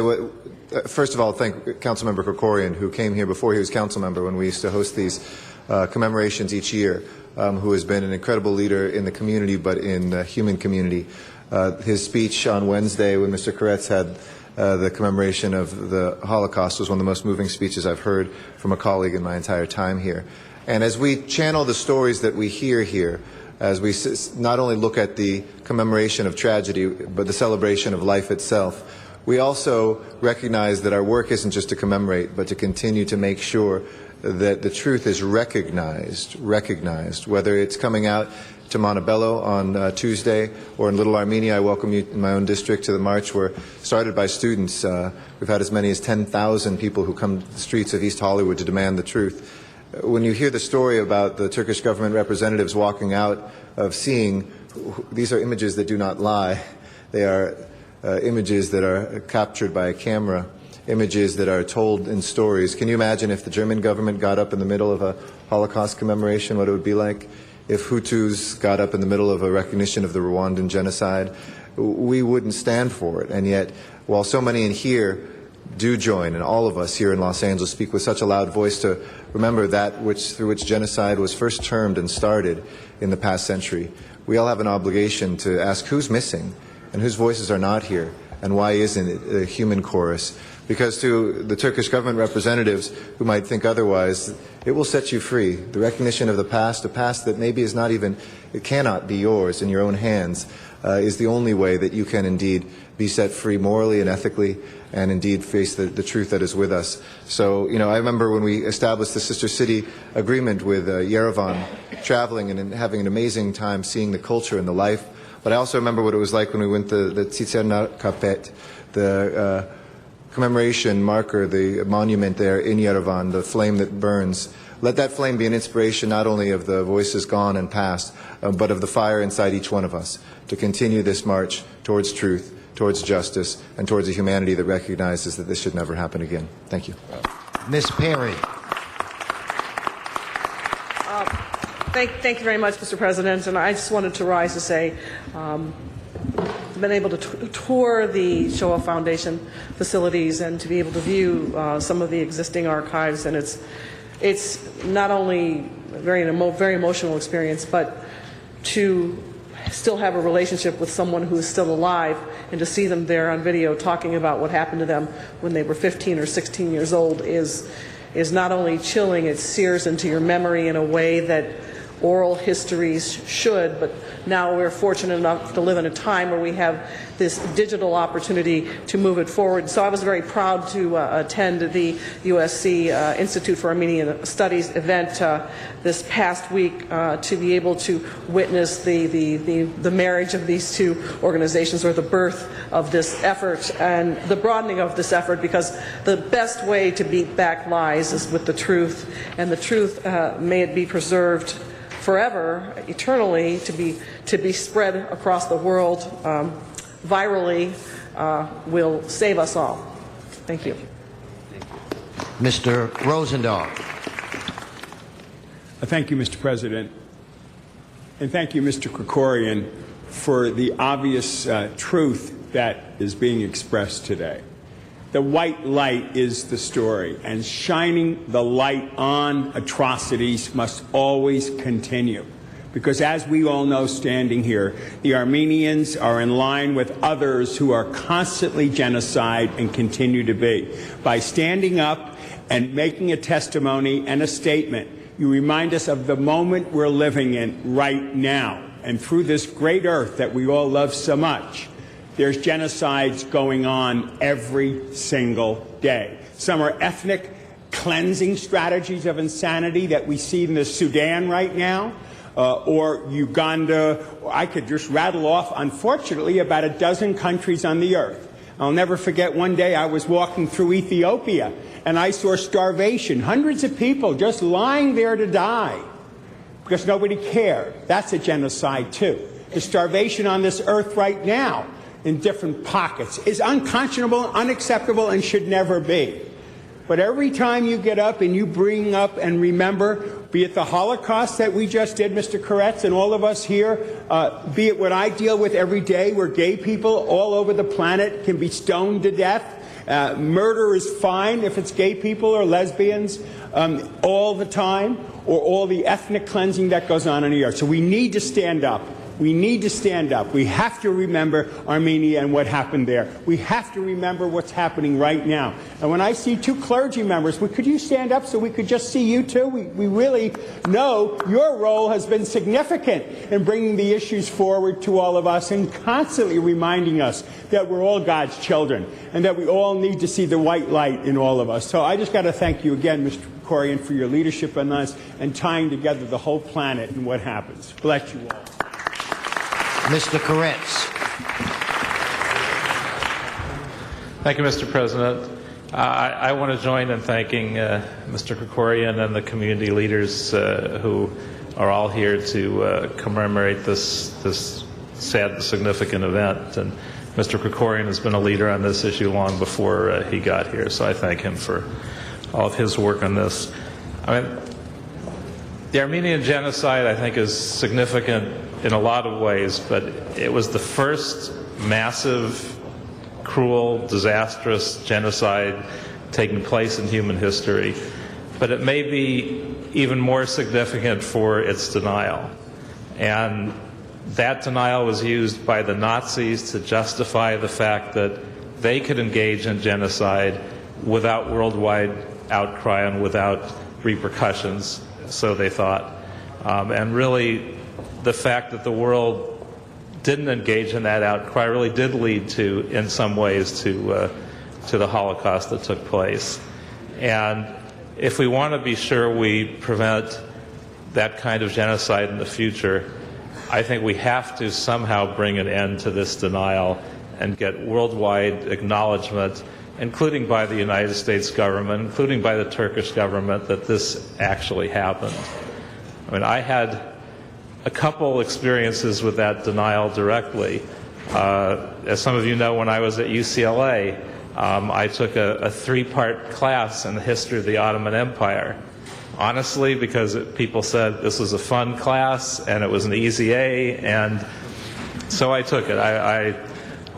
[SPEAKER 17] first of all, thank Councilmember Krikorian, who came here before he was council member when we used to host these commemorations each year, who has been an incredible leader in the community, but in the human community. His speech on Wednesday when Mr. Koretz had the commemoration of the Holocaust was one of the most moving speeches I've heard from a colleague in my entire time here. And as we channel the stories that we hear here, as we not only look at the commemoration of tragedy, but the celebration of life itself, we also recognize that our work isn't just to commemorate, but to continue to make sure that the truth is recognized, whether it's coming out to Montebello on Tuesday or in Little Armenia. I welcome you in my own district to the march started by students. We've had as many as 10,000 people who come to the streets of East Hollywood to demand the truth. When you hear the story about the Turkish government representatives walking out of seeing, these are images that do not lie. They are images that are captured by a camera, images that are told in stories. Can you imagine if the German government got up in the middle of a Holocaust commemoration, what it would be like? If Hutus got up in the middle of a recognition of the Rwandan genocide? We wouldn't stand for it. And yet, while so many in here do join, and all of us here in Los Angeles speak with such a loud voice to remember that through which genocide was first termed and started in the past century, we all have an obligation to ask who's missing and whose voices are not here, and why isn't it a human chorus? Because to the Turkish government representatives who might think otherwise, it will set you free. The recognition of the past, a past that maybe is not even, it cannot be yours in your own hands, is the only way that you can indeed be set free morally and ethically, and indeed face the truth that is with us. So, I remember when we established the Sister City agreement with Yerevan, traveling and having an amazing time seeing the culture and the life. But I also remember what it was like when we went to the Tsicerna Kapet, the commemoration marker, the monument there in Yerevan, the flame that burns. Let that flame be an inspiration not only of the voices gone and past, but of the fire inside each one of us to continue this march towards truth, towards justice, and towards a humanity that recognizes that this should never happen again. Thank you.
[SPEAKER 2] Ms. Perry.
[SPEAKER 5] Thank you very much, Mr. President. And I just wanted to rise to say, I've been able to tour the Shoah Foundation facilities and to be able to view some of the existing archives, and it's not only a very emotional experience, but to still have a relationship with someone who is still alive and to see them there on video talking about what happened to them when they were 15 or 16 years old is not only chilling, it sears into your memory in a way that oral histories should, but now we're fortunate enough to live in a time where we have this digital opportunity to move it forward. So I was very proud to attend the USC Institute for Armenian Studies event this past week to be able to witness the marriage of these two organizations, or the birth of this effort and the broadening of this effort, because the best way to beat back lies is with the truth, and the truth, may it be preserved forever, eternally, to be spread across the world virally, will save us all. Thank you.
[SPEAKER 2] Mr. Rosendahl.
[SPEAKER 15] Thank you, Mr. President. And thank you, Mr. Krikorian, for the obvious truth that is being expressed today. The white light is the story, and shining the light on atrocities must always continue. Because as we all know standing here, the Armenians are in line with others who are constantly genocide and continue to be. By standing up and making a testimony and a statement, you remind us of the moment we're living in right now. And through this great earth that we all love so much, there's genocides going on every single day. Some are ethnic, cleansing strategies of insanity that we see in the Sudan right now, or Uganda. I could just rattle off, unfortunately, about a dozen countries on the earth. I'll never forget one day I was walking through Ethiopia and I saw starvation, hundreds of people just lying there to die because nobody cared. That's a genocide too. The starvation on this earth right now in different pockets is unconscionable, unacceptable, and should never be. But every time you get up and you bring up and remember, be it the Holocaust that we just did, Mr. Koretz, and all of us here, be it what I deal with every day, where gay people all over the planet can be stoned to death. Murder is fine if it's gay people or lesbians all the time, or all the ethnic cleansing that goes on in the earth. So we need to stand up. We need to stand up. We have to remember Armenia and what happened there. We have to remember what's happening right now. And when I see two clergy members, could you stand up so we could just see you two? We really know your role has been significant in bringing the issues forward to all of us and constantly reminding us that we're all God's children and that we all need to see the white light in all of us. So I just got to thank you again, Mr. Krikorian, for your leadership on us and tying together the whole planet and what happens. Bless you all.
[SPEAKER 2] Mr. Koretz.
[SPEAKER 7] Thank you, Mr. President. I want to join in thanking Mr. Krikorian and the community leaders who are all here to commemorate this sad and significant event. And Mr. Krikorian has been a leader on this issue long before he got here, so I thank him for all of his work on this. I mean, the Armenian genocide, I think, is significant in a lot of ways, but it was the first massive, cruel, disastrous genocide taking place in human history. But it may be even more significant for its denial. And that denial was used by the Nazis to justify the fact that they could engage in genocide without worldwide outcry and without repercussions, so they thought. And really, the fact that the world didn't engage in that outcry really did lead to, in some ways, to the Holocaust that took place. And if we want to be sure we prevent that kind of genocide in the future, I think we have to somehow bring an end to this denial and get worldwide acknowledgement, including by the United States government, including by the Turkish government, that this actually happened. I mean, I had a couple experiences with that denial directly. As some of you know, when I was at UCLA, I took a three-part class in the history of the Ottoman Empire. Honestly, because people said this was a fun class and it was an easy A, and so I took it. I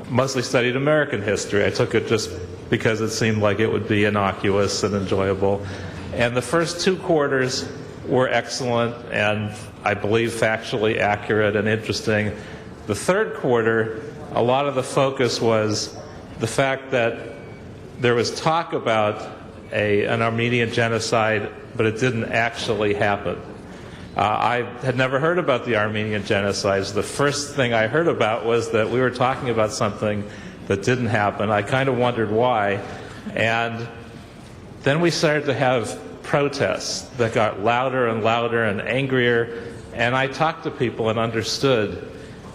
[SPEAKER 7] mostly studied American history. I took it just because it seemed like it would be innocuous and enjoyable. And the first two quarters were excellent and I believe factually accurate and interesting. The third quarter, a lot of the focus was the fact that there was talk about an Armenian genocide, but it didn't actually happen. I had never heard about the Armenian genocides. The first thing I heard about was that we were talking about something that didn't happen. I kind of wondered why. And then we started to have protests that got louder and louder and angrier. And I talked to people and understood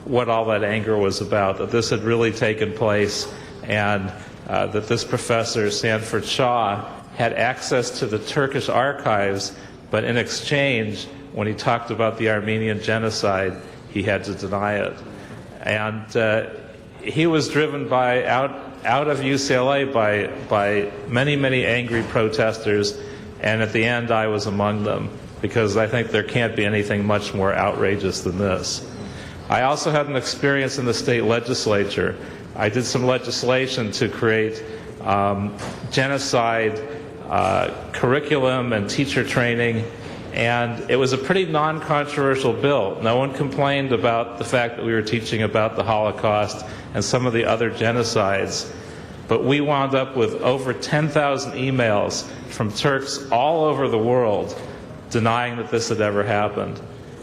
[SPEAKER 7] what all that anger was about, that this had really taken place, and that this professor, Sanford Shaw, had access to the Turkish archives, but in exchange, when he talked about the Armenian genocide, he had to deny it. And he was driven out of UCLA by many, many angry protesters, and at the end I was among them, because I think there can't be anything much more outrageous than this. I also had an experience in the state legislature. I did some legislation to create genocide curriculum and teacher training, and it was a pretty non-controversial bill. No one complained about the fact that we were teaching about the Holocaust and some of the other genocides, but we wound up with over 10,000 emails from Turks all over the world denying that this had ever happened.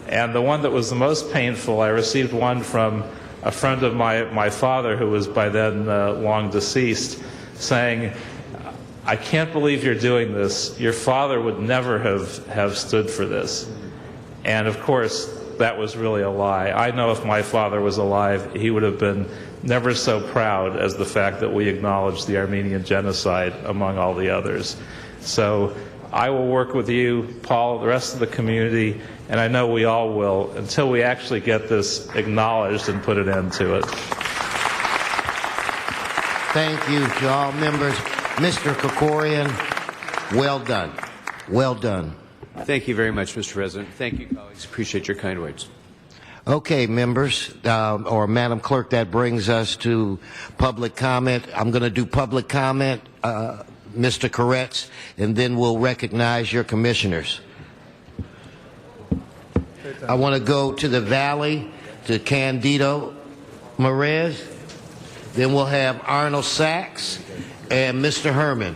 [SPEAKER 7] And the one that was the most painful, I received one from a friend of my father, who was by then long deceased, saying, I can't believe you're doing this. Your father would never have stood for this. And of course, that was really a lie. I know if my father was alive, he would have been never so proud as the fact that we acknowledged the Armenian genocide among all the others. So I will work with you, Paul, the rest of the community, and I know we all will, until we actually get this acknowledged and put an end to it.
[SPEAKER 2] Thank you to all members. Mr. Krikorian, well done. Well done.
[SPEAKER 20] Thank you very much, Mr. President. Thank you, colleagues. Appreciate your kind words.
[SPEAKER 2] Okay, members, or Madam Clerk, that brings us to public comment. I'm going to do public comment, Mr. Koretz, and then we'll recognize your commissioners. I want to go to the Valley, to Candido Merez. Then we'll have Arnold Sachs and Mr. Herman.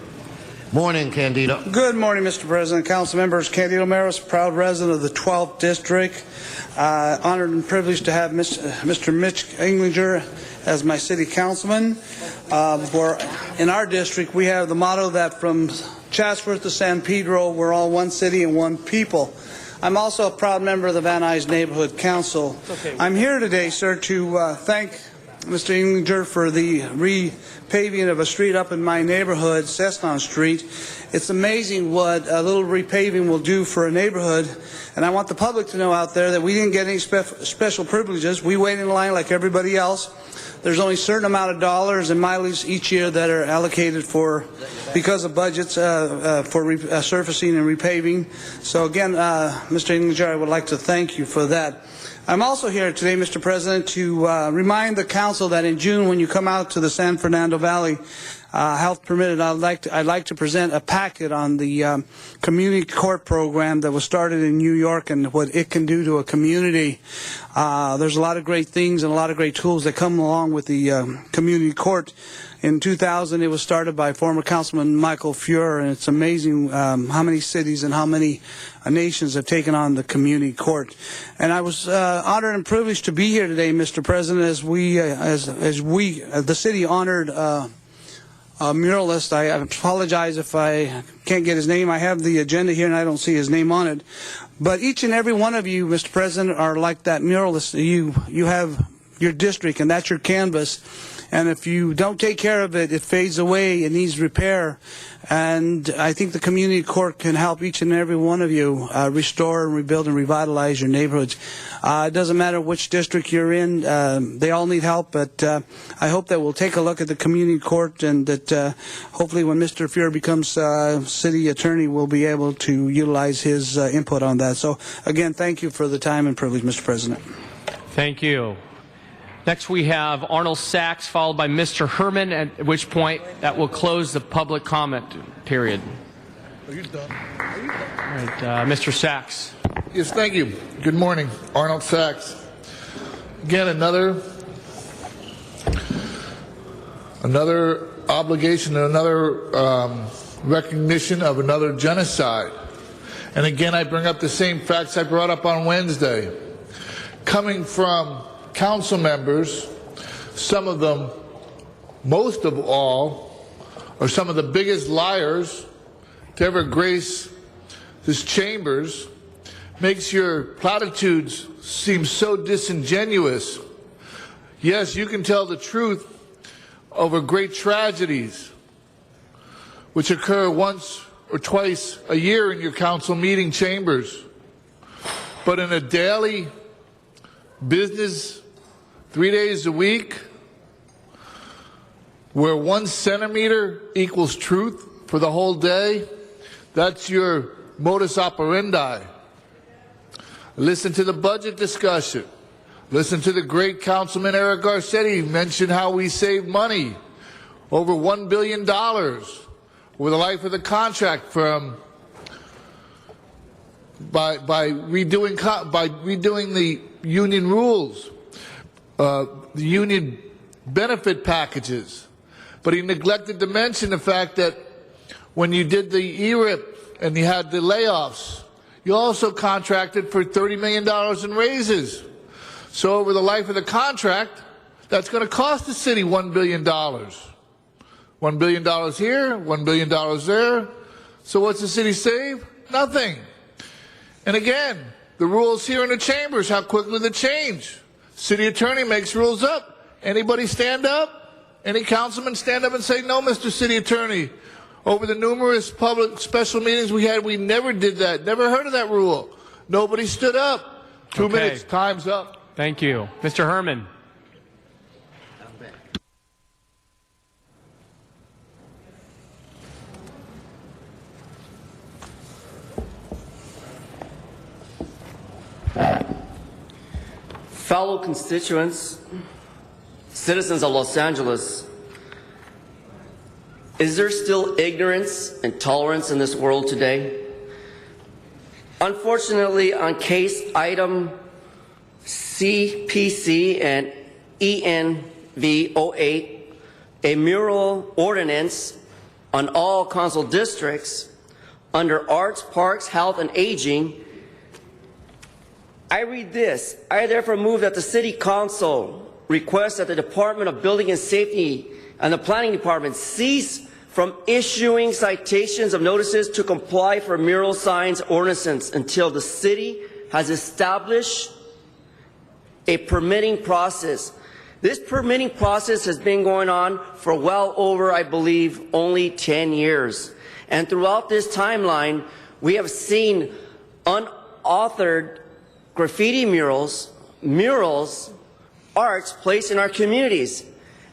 [SPEAKER 2] Morning, Candido.
[SPEAKER 1] Good morning, Mr. President, council members. Candido Maris, proud resident of the 12th District. Honored and privileged to have Mr. Mitch Englinger as my city councilman. In our district, we have the motto that from Chatsworth to San Pedro, we're all one city and one people. I'm also a proud member of the Van Nuys Neighborhood Council. I'm here today, sir, to thank Mr. Englinger for the repaving of a street up in my neighborhood, Cessnon Street. It's amazing what a little repaving will do for a neighborhood, and I want the public to know out there that we didn't get any special privileges. We wait in line like everybody else. There's only a certain amount of dollars and mileage each year that are allocated for, because of budgets, for surfacing and repaving. So again, Mr. Englinger, I would like to thank you for that. I'm also here today, Mr. President, to remind the council that in June, when you come out to the San Fernando Valley, health permitted, I'd like to present a packet on the community court program that was started in New York and what it can do to a community. There's a lot of great things and a lot of great tools that come along with the community court. In 2000, it was started by former Councilman Michael Fuhrer, and it's amazing how many cities and how many nations have taken on the community court. And I was honored and privileged to be here today, Mr. President, as we, the city honored a muralist. I apologize if I can't get his name. I have the agenda here and I don't see his name on it. But each and every one of you, Mr. President, are like that muralist. You have your district, and that's your canvas. And if you don't take care of it, it fades away. It needs repair. And I think the community court can help each and every one of you restore and rebuild and revitalize your neighborhoods. It doesn't matter which district you're in. They all need help. But I hope that we'll take a look at the community court, and that hopefully when Mr. Fuhrer becomes city attorney, we'll be able to utilize his input on that. So, again, thank you for the time and privilege, Mr. President.
[SPEAKER 8] Thank you. Next, we have Arnold Sachs, followed by Mr. Herman, at which point that will close the public comment period.
[SPEAKER 9] Are you done?
[SPEAKER 8] All right, Mr. Sachs.
[SPEAKER 9] Yes, thank you. Good morning. Arnold Sachs. Again, another obligation, another recognition of another genocide. And again, I bring up the same facts I brought up on Wednesday. Coming from council members, some of them, most of all, are some of the biggest liars to ever grace this chambers, makes your platitudes seem so disingenuous. Yes, you can tell the truth over great tragedies which occur once or twice a year in your council meeting chambers. But in a daily business, 3 days a week, where 1 centimeter equals truth for the whole day, that's your modus operandi. Listen to the budget discussion. Listen to the great Councilman Eric Garcetti mention how we saved money, over $1 billion over the life of the contract by redoing the union rules, the union benefit packages. But he neglected to mention the fact that when you did the ERIP and you had the layoffs, you also contracted for $30 million in raises. So over the life of the contract, that's going to cost the city $1 billion. $1 billion here, $1 billion there. So what's the city save? Nothing. And again, the rules here in the chambers, how quickly they change. City attorney makes rules up. Anybody stand up? Any councilman stand up and say, no, Mr. City Attorney? Over the numerous public special meetings we had, we never did that. Never heard of that rule. Nobody stood up. 2 minutes, time's up.
[SPEAKER 8] Thank you. Mr. Herman.
[SPEAKER 6] Fellow constituents, citizens of Los Angeles, is there still ignorance and tolerance in this world today? Unfortunately, on case item CPC and ENV08, a mural ordinance on all council districts under Arts, Parks, Health, and Aging, I read this. I therefore move that the City Council request that the Department of Building and Safety and the Planning Department cease from issuing citations of notices to comply for mural signs ordinances until the city has established a permitting process. This permitting process has been going on for well over, I believe, only 10 years. And throughout this timeline, we have seen unauthored graffiti murals, arts placed in our communities.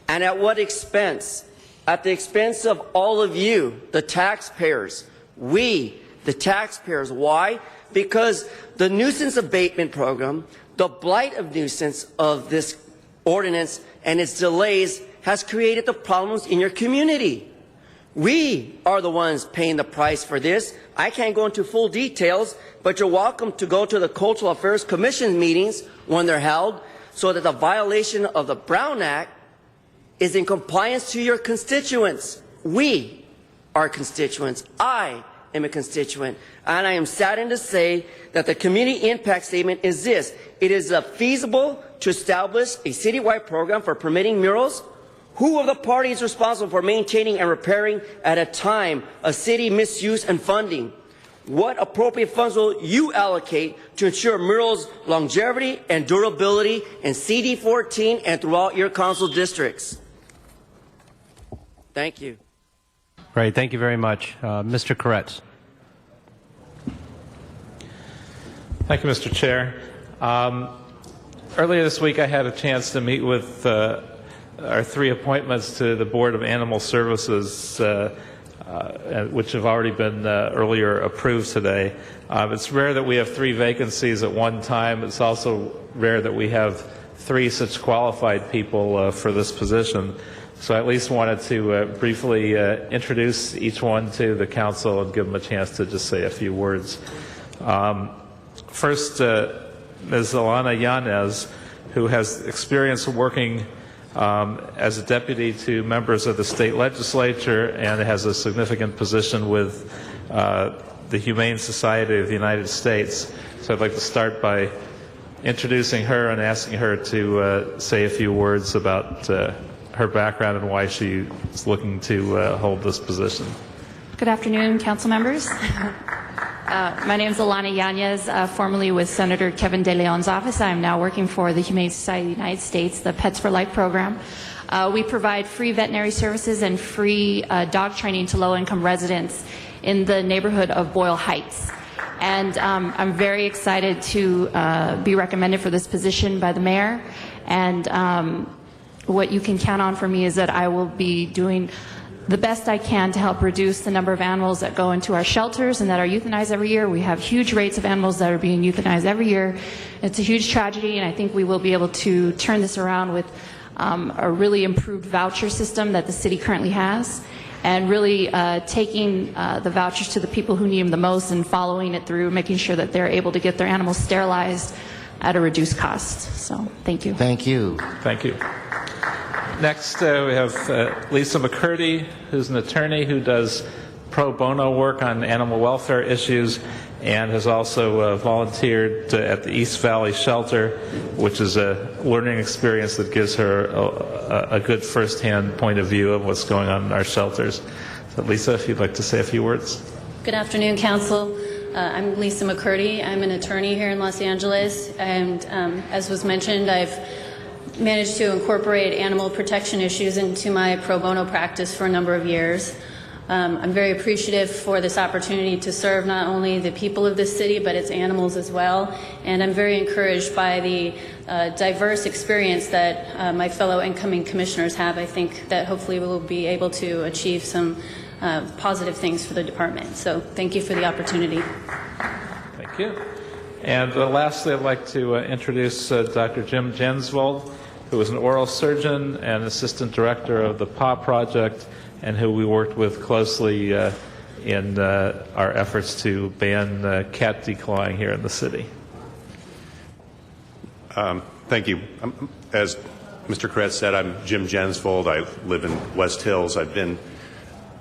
[SPEAKER 6] And at what expense? At the expense of all of you, the taxpayers. We, the taxpayers. Why? Because the nuisance abatement program, the blight of nuisance of this ordinance and its delays has created the problems in your community. We are the ones paying the price for this. I can't go into full details, but you're welcome to go to the Cultural Affairs Commission meetings when they're held so that the violation of the Brown Act is in compliance to your constituents. We are constituents. I am a constituent. And I am saddened to say that the community impact statement is this. It is feasible to establish a citywide program for permitting murals. Who of the parties responsible for maintaining and repairing at a time of city misuse and funding? What appropriate funds will you allocate to ensure murals' longevity and durability in CD14 and throughout your council districts? Thank you.
[SPEAKER 8] Right, thank you very much. Mr. Koretz.
[SPEAKER 7] Thank you, Mr. Chair. Earlier this week, I had a chance to meet with our 3 appointments to the Board of Animal Services, which have already been earlier approved today. It's rare that we have 3 vacancies at one time. It's also rare that we have 3 such qualified people for this position. So I at least wanted to briefly introduce each one to the council and give them a chance to just say a few words. First, Ms. Ilana Yanez, who has experience working as a deputy to members of the state legislature and has a significant position with the Humane Society of the United States. So I'd like to start by introducing her and asking her to say a few words about her background and why she is looking to hold this position.
[SPEAKER 10] Good afternoon, council members. My name is Ilana Yanez, formerly with Senator Kevin De Leon's office. I am now working for the Humane Society of the United States, the Pets for Life program. We provide free veterinary services and free dog training to low-income residents in the neighborhood of Boyle Heights. And I'm very excited to be recommended for this position by the mayor. And what you can count on from me is that I will be doing the best I can to help reduce the number of animals that go into our shelters and that are euthanized every year. We have huge rates of animals that are being euthanized every year. It's a huge tragedy, and I think we will be able to turn this around with a really improved voucher system that the city currently has, and really taking the vouchers to the people who need them the most and following it through, making sure that they're able to get their animals sterilized at a reduced cost. So, thank you.
[SPEAKER 2] Thank you.
[SPEAKER 7] Thank you. Next, we have Lisa McCurdy, who's an attorney who does pro bono work on animal welfare issues, and has also volunteered at the East Valley Shelter, which is a learning experience that gives her a good first-hand point of view of what's going on in our shelters. So Lisa, if you'd like to say a few words.
[SPEAKER 11] Good afternoon, Council. I'm Lisa McCurdy. I'm an attorney here in Los Angeles, and as was mentioned, I've managed to incorporate animal protection issues into my pro bono practice for a number of years. I'm very appreciative for this opportunity to serve not only the people of this city, but its animals as well, and I'm very encouraged by the diverse experience that my fellow incoming commissioners have. I think that hopefully we will be able to achieve some positive things for the department. So thank you for the opportunity.
[SPEAKER 7] Thank you. And lastly, I'd like to introduce Dr. Jim Jensvold, who is an oral surgeon and assistant director of the PAW Project, and who we worked with closely in our efforts to ban cat declawing here in the city.
[SPEAKER 12] Thank you. As Mr. Koretz said, I'm Jim Jensvold. I live in West Hills. I've been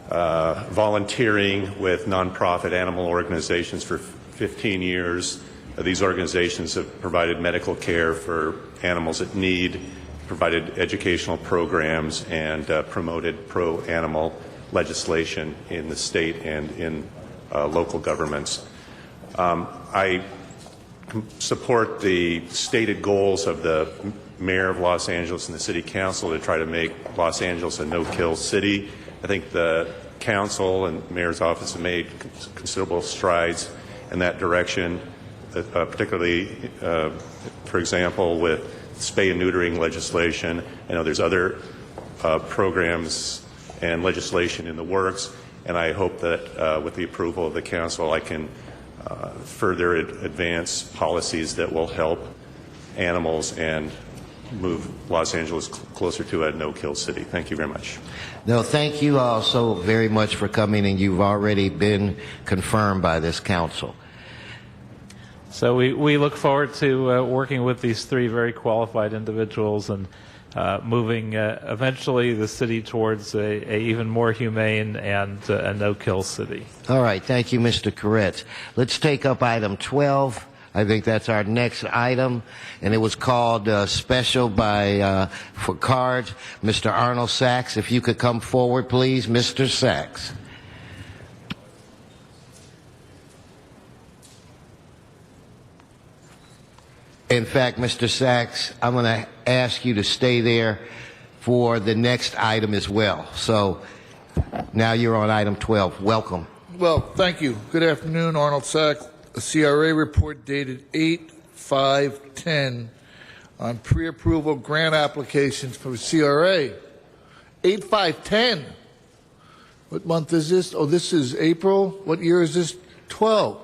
[SPEAKER 12] volunteering with nonprofit animal organizations for 15 years. These organizations have provided medical care for animals in need, provided educational programs, and promoted pro-animal legislation in the state and in local governments. I support the stated goals of the Mayor of Los Angeles and the City Council to try to make Los Angeles a no-kill city. I think the Council and Mayor's Office have made considerable strides in that direction, particularly, for example, with spay and neutering legislation. I know there's other programs and legislation in the works, and I hope that with the approval of the Council I can further advance policies that will help animals and move Los Angeles closer to a no-kill city. Thank you very much.
[SPEAKER 2] No, thank you all so very much for coming, and you've already been confirmed by this council.
[SPEAKER 7] So we look forward to working with these three very qualified individuals and moving eventually the city towards a even more humane and a no-kill city.
[SPEAKER 2] All right, thank you, Mr. Koretz. Let's take up item 12. I think that's our next item, and it was called special by for cards. Mr. Arnold Sachs, if you could come forward, please. Mr. Sachs. In fact, Mr. Sachs, I'm going to ask you to stay there for the next item as well. So now you're on item 12. Welcome.
[SPEAKER 9] Well, thank you. Good afternoon, Arnold Sachs. A CRA report dated 8/5/10 on pre-approval grant applications for CRA. 8/5/10. What month is this? Oh, this is April. What year is this? 12.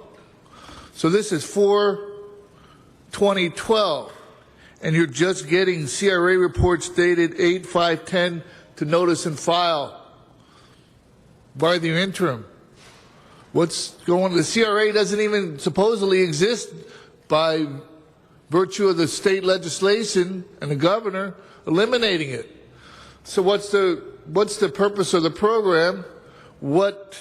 [SPEAKER 9] So this is for 2012. And you're just getting CRA reports dated 8/5/10 to notice and file by the interim. What's going on? The CRA doesn't even supposedly exist by virtue of the state legislation and the governor eliminating it. So what's the purpose of the program? What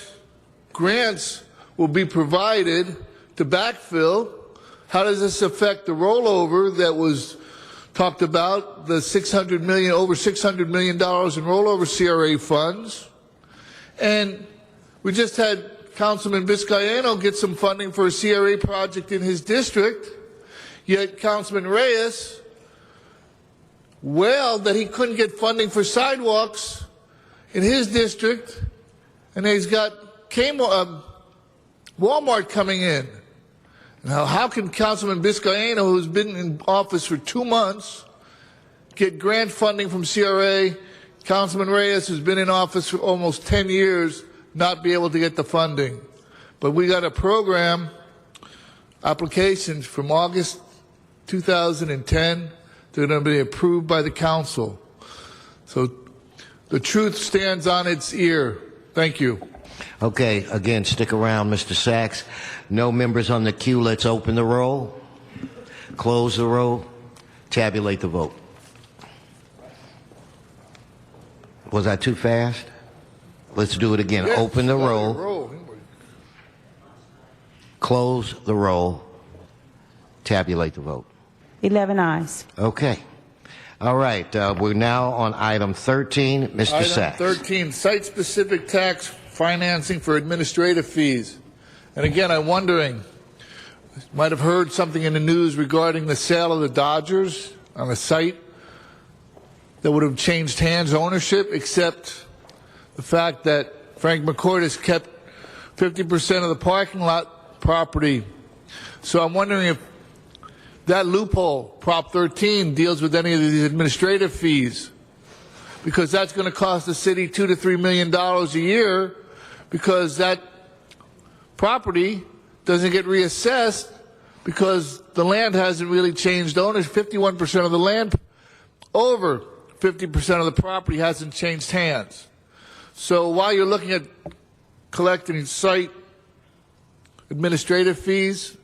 [SPEAKER 9] grants will be provided to backfill? How does this affect the rollover that was talked about, the over $600 million in rollover CRA funds? And we just had Councilman Vizcaino get some funding for a CRA project in his district, yet Councilman Reyes wailed that he couldn't get funding for sidewalks in his district, and he's got Walmart coming in. Now, how can Councilman Vizcaino, who's been in office for 2 months, get grant funding from CRA? Councilman Reyes, who's been in office for almost 10 years, not be able to get the funding. But we got a program, applications from August 2010, they're going to be approved by the council. So the truth stands on its ear. Thank you.
[SPEAKER 2] Okay, again, stick around, Mr. Sachs. No members on the queue. Let's open the roll, close the roll, tabulate the vote. Was I too fast? Let's do it again. Open the roll. Close the roll. Tabulate the vote.
[SPEAKER 13] 11 ayes.
[SPEAKER 2] Okay. All right. We're now on item 13. Mr.
[SPEAKER 9] Item
[SPEAKER 2] Sachs.
[SPEAKER 9] 13, site-specific tax financing for administrative fees. And again, I'm wondering, you might have heard something in the news regarding the sale of the Dodgers on a site that would have changed hands ownership, except the fact that Frank McCourt has kept 50% of the parking lot property. So I'm wondering if that loophole, Prop 13, deals with any of these administrative fees, because that's going to cost the city $2 to $3 million a year, because that property doesn't get reassessed because the land hasn't really changed owners. 51% of the land, over 50% of the property hasn't changed hands. So while you're looking at collecting site administrative fees,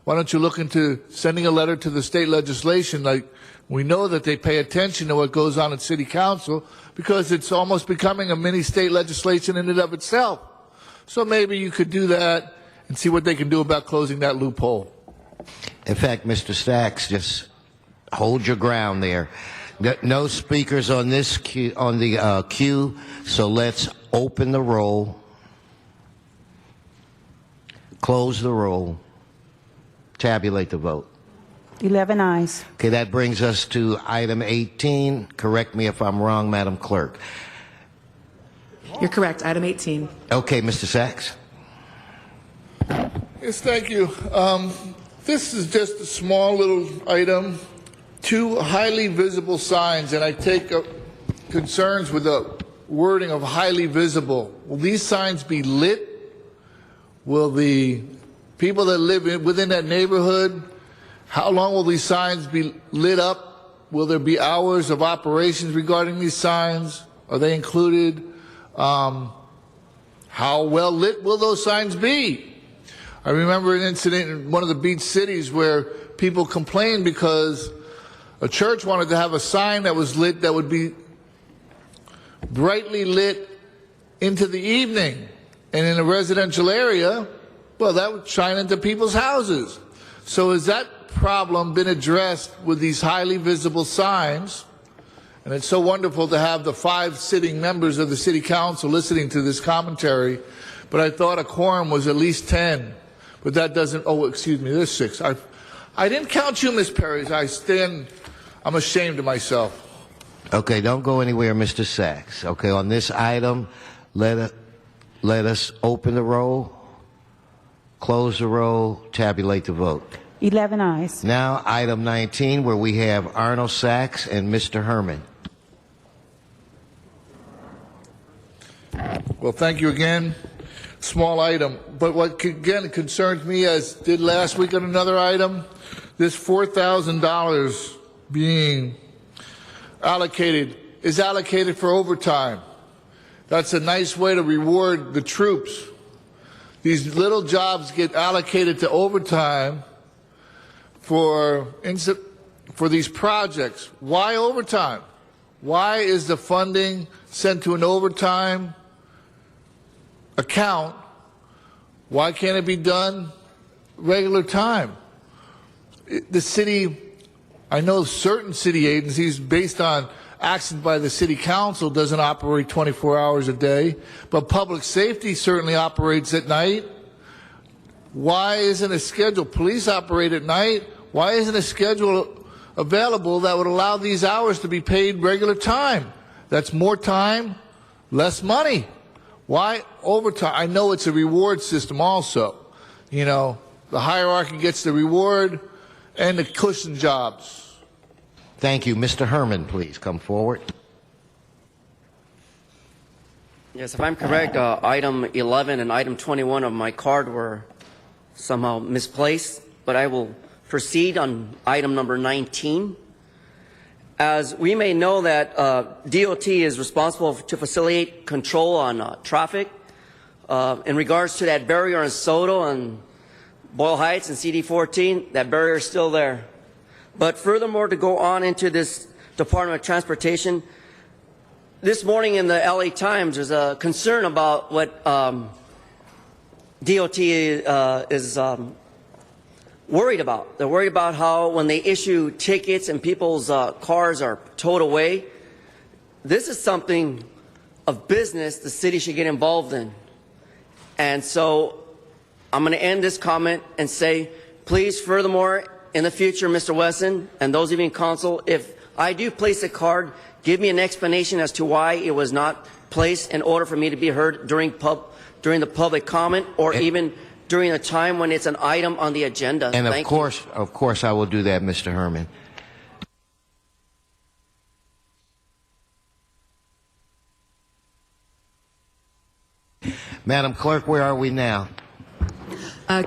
[SPEAKER 9] why don't you look into sending a letter to the state legislation? Like, we know that they pay attention to what goes on at city council because it's almost becoming a mini state legislation in and of itself. So maybe you could do that and see what they can do about closing that loophole.
[SPEAKER 2] In fact, Mr. Sachs, just hold your ground there. No speakers on this queue, queue, so let's open the roll, close the roll, tabulate the vote.
[SPEAKER 13] 11 ayes.
[SPEAKER 2] Okay, that brings us to item 18. Correct me if I'm wrong, Madam Clerk.
[SPEAKER 14] You're correct. Item 18.
[SPEAKER 2] Okay, Mr. Sachs.
[SPEAKER 9] Yes, thank you. This is just a small little item. 2 highly visible signs, and I take concerns with the wording of highly visible. Will these signs be lit? Will the people that live within that neighborhood, how long will these signs be lit up? Will there be hours of operations regarding these signs? Are they included? How well lit will those signs be? I remember an incident in one of the beach cities where people complained because a church wanted to have a sign that was lit that would be brightly lit into the evening. And in a residential area, well, that would shine into people's houses. So has that problem been addressed with these highly visible signs? And it's so wonderful to have the 5 sitting members of the city council listening to this commentary, but I thought a quorum was at least 10. But that doesn't, oh, excuse me, there's 6. I didn't count you, Ms. Perry. I'm ashamed of myself.
[SPEAKER 2] Okay, don't go anywhere, Mr. Sachs. Okay, on this item, let us open the roll, close the roll, tabulate the vote.
[SPEAKER 13] 11 ayes.
[SPEAKER 2] Now, item 19, where we have Arnold Sachs and Mr. Herman.
[SPEAKER 9] Well, thank you again. Small item. But what, again, concerns me, as did last week on another item, this $4,000 being allocated is allocated for overtime. That's a nice way to reward the troops. These little jobs get allocated to overtime for these projects. Why overtime? Why is the funding sent to an overtime account? Why can't it be done regular time? The city, I know certain city agencies, based on action by the city council, doesn't operate 24 hours a day, but public safety certainly operates at night. Why isn't a schedule? Police operate at night. Why isn't a schedule available that would allow these hours to be paid regular time? That's more time, less money. Why overtime? I know it's a reward system also. You know, the hierarchy gets the reward and the cushion jobs.
[SPEAKER 2] Thank you. Mr. Herman, please come forward.
[SPEAKER 6] Yes, if I'm correct, item 11 and item 21 of my card were somehow misplaced, but I will proceed on item number 19. As we may know that DOT is responsible to facilitate control on traffic. In regards to that barrier on Soto and Boyle Heights and CD14, that barrier is still there. But furthermore, to go on into this Department of Transportation, this morning in the LA Times, there's a concern about what DOT is worried about. They're worried about how when they issue tickets and people's cars are towed away. This is something of business the city should get involved in. And so I'm going to end this comment and say, please, furthermore, in the future, Mr. Wesson, and those of you in council, if I do place a card, give me an explanation as to why it was not placed in order for me to be heard during the public comment or even during a time when it's an item on the agenda.
[SPEAKER 2] And
[SPEAKER 6] Thank you.
[SPEAKER 2] of course, I will do that, Mr. Herman. Madam Clerk, where are we now?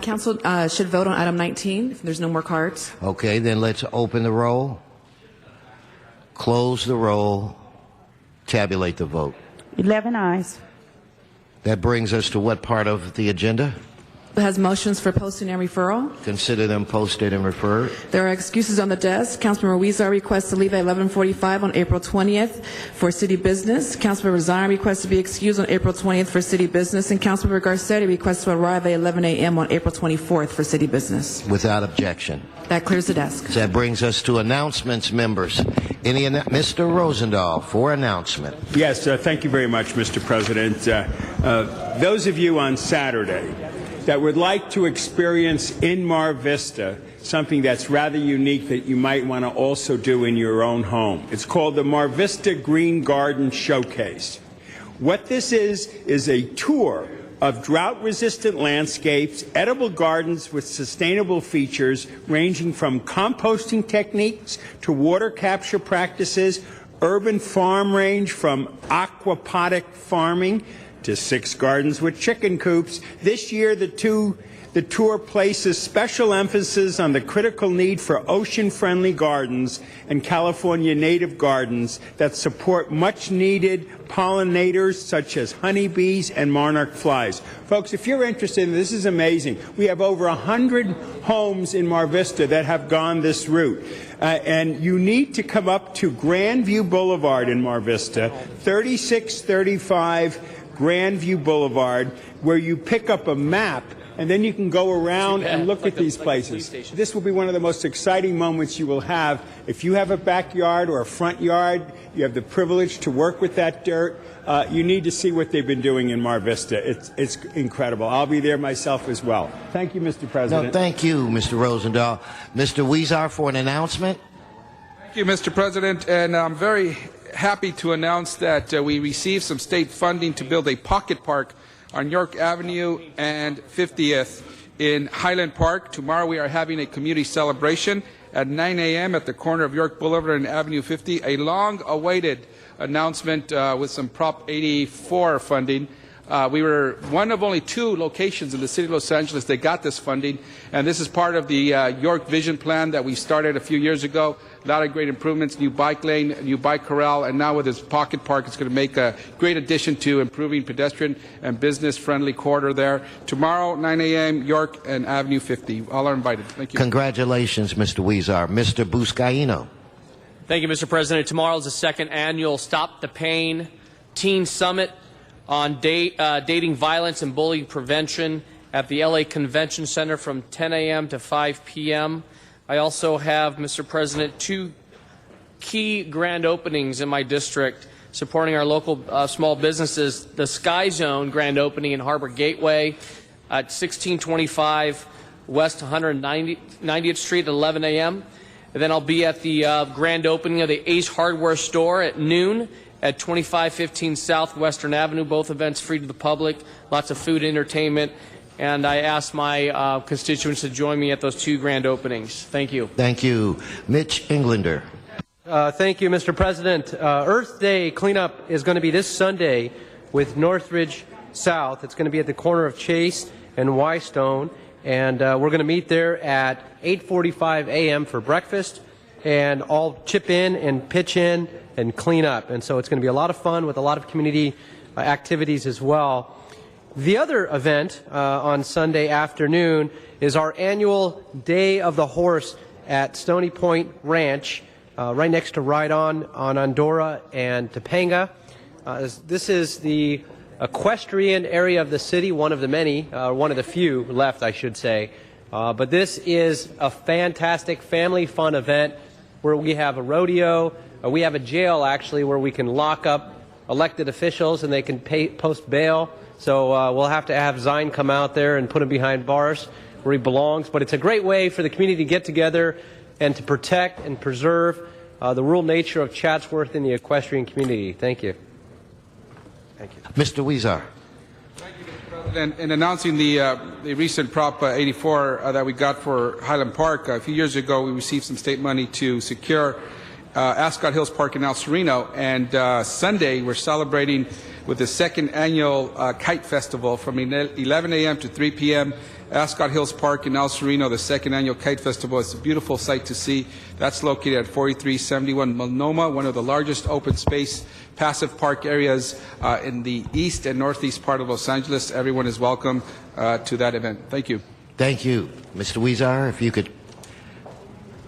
[SPEAKER 14] Council should vote on item 19 if there's no more cards.
[SPEAKER 2] Okay, then let's open the roll, close the roll, tabulate the vote.
[SPEAKER 13] 11 ayes.
[SPEAKER 2] That brings us to what part of the agenda?
[SPEAKER 14] It has motions for posting and referral.
[SPEAKER 2] Consider them posted and referred.
[SPEAKER 14] There are excuses on the desk. Councilmember Weezer requests to leave at 11:45 on April 20th for city business. Councilmember Zion requests to be excused on April 20th for city business. And Councilmember Garcetti requests to arrive at 11 a.m. on April 24th for city business.
[SPEAKER 2] Without objection.
[SPEAKER 14] That clears the desk.
[SPEAKER 2] That brings us to announcements, members. Mr. Rosendahl for announcement.
[SPEAKER 15] Yes, thank you very much, Mr. President. Those of you on Saturday that would like to experience in Mar Vista something that's rather unique that you might want to also do in your own home. It's called the Mar Vista Green Garden Showcase. What this is a tour of drought-resistant landscapes, edible gardens with sustainable features ranging from composting techniques to water capture practices, urban farm range from aquaponic farming to 6 gardens with chicken coops. This year, the tour places special emphasis on the critical need for ocean-friendly gardens and California native gardens that support much-needed pollinators such as honeybees and monarch flies. Folks, if you're interested in this, is amazing. We have over 100 homes in Mar Vista that have gone this route. And you need to come up to Grandview Boulevard in Mar Vista, 3635 Grandview Boulevard, where you pick up a map and then you can go around and look at these places. This will be one of the most exciting moments you will have. If you have a backyard or a front yard, you have the privilege to work with that dirt, you need to see what they've been doing in Mar Vista. It's incredible. I'll be there myself as well. Thank you, Mr. President.
[SPEAKER 2] No, thank you, Mr. Rosendahl. Mr. Weezer for an announcement.
[SPEAKER 16] Thank you, Mr. President, and I'm very happy to announce that we received some state funding to build a pocket park on York Avenue and 50th in Highland Park. Tomorrow we are having a community celebration at 9 a.m. at the corner of York Boulevard and Avenue 50, a long-awaited announcement with some Prop 84 funding. We were one of only 2 locations in the city of Los Angeles that got this funding, and this is part of the York Vision Plan that we started a few years ago. A lot of great improvements, new bike lane, new bike corral, and now with this pocket park, it's going to make a great addition to improving pedestrian and business-friendly corridor there. Tomorrow, 9 a.m., York and Avenue 50. All are invited. Thank you.
[SPEAKER 2] Congratulations, Mr. Weezer. Mr. Buscaino.
[SPEAKER 8] Thank you, Mr. President. Tomorrow is the 2nd annual Stop the Pain Teen Summit on dating violence and bullying prevention at the LA Convention Center from 10 a.m. to 5 p.m. I also have, Mr. President, 2 key grand openings in my district supporting our local small businesses. The Sky Zone grand opening in Harbor Gateway at 1625 West 190th Street at 11 a.m. And then I'll be at the grand opening of the Ace Hardware store at noon at 2515 South Western Avenue. Both events free to the public, lots of food, entertainment, and I ask my constituents to join me at those 2 grand openings. Thank you.
[SPEAKER 2] Thank you. Mitch Englander.
[SPEAKER 18] Thank you, Mr. President. Earth Day cleanup is going to be this Sunday with Northridge South. It's going to be at the corner of Chase and Wystone, and we're going to meet there at 8:45 a.m. for breakfast, and all chip in and pitch in and clean up. And so it's going to be a lot of fun with a lot of community activities as well. The other event on Sunday afternoon is our annual Day of the Horse at Stony Point Ranch, right next to Ride On Andorra and Topanga. This is the equestrian area of the city, one of the many, one of the few left, I should say. But this is a fantastic family fun event where we have a rodeo. We have a jail, actually, where we can lock up elected officials and they can post bail. So we'll have to have Zion come out there and put him behind bars where he belongs. But it's a great way for the community to get together and to protect and preserve the rural nature of Chatsworth in the equestrian community. Thank you. Thank you.
[SPEAKER 2] Mr. Weezer.
[SPEAKER 16] In announcing the recent Prop 84 that we got for Highland Park, a few years ago we received some state money to secure Ascot Hills Park in El Sereno, and Sunday we're celebrating with the second annual Kite Festival from 11 a.m. to 3 p.m. Ascot Hills Park in El Sereno, the second annual Kite Festival. It's a beautiful sight to see. That's located at 4371 Multnomah, one of the largest open space passive park areas in the east and northeast part of Los Angeles. Everyone is welcome to that event. Thank you.
[SPEAKER 2] Thank you. Mr. Weezer, if you could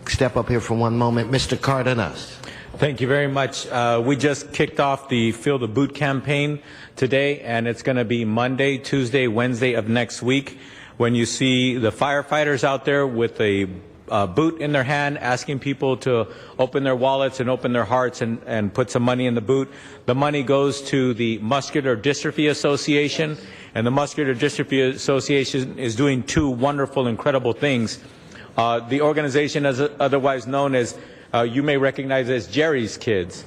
[SPEAKER 2] step up here for one moment. Mr. Cardenas.
[SPEAKER 19] Thank you very much. We just kicked off the Feel the Boot campaign today, and it's going to be Monday, Tuesday, Wednesday of next week. When you see the firefighters out there with a boot in their hand asking people to open their wallets and open their hearts and put some money in the boot, the money goes to the Muscular Dystrophy Association, and the Muscular Dystrophy Association is doing two wonderful, incredible things. The organization, as otherwise known as, you may recognize as Jerry's Kids,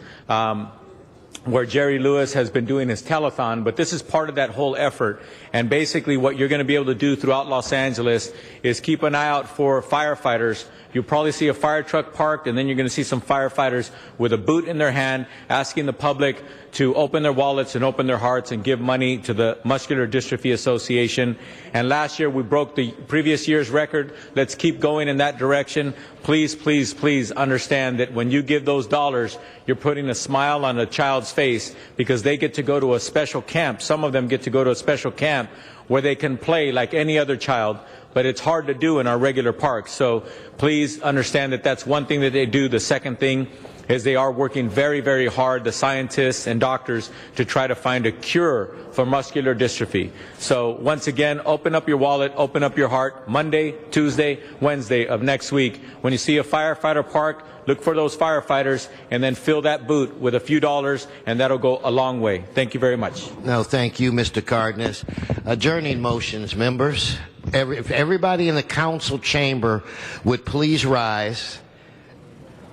[SPEAKER 19] where Jerry Lewis has been doing his telethon, but this is part of that whole effort. And basically what you're going to be able to do throughout Los Angeles is keep an eye out for firefighters. You'll probably see a fire truck parked, and then you're going to see some firefighters with a boot in their hand asking the public to open their wallets and open their hearts and give money to the Muscular Dystrophy Association. And last year we broke the previous year's record. Let's keep going in that direction. Please, please, please understand that when you give those dollars, you're putting a smile on a child's face, because they get to go to a special camp. Some of them get to go to a special camp where they can play like any other child, but it's hard to do in our regular parks. So please understand that that's one thing that they do. The second thing is they are working very, very hard, the scientists and doctors, to try to find a cure for muscular dystrophy. So once again, open up your wallet, open up your heart. Monday, Tuesday, Wednesday of next week, when you see a firefighter park, look for those firefighters and then fill that boot with a few dollars, and that'll go a long way. Thank you very much.
[SPEAKER 2] No, thank you, Mr. Cardenas. Adjourning motions, members. If everybody in the council chamber would please rise.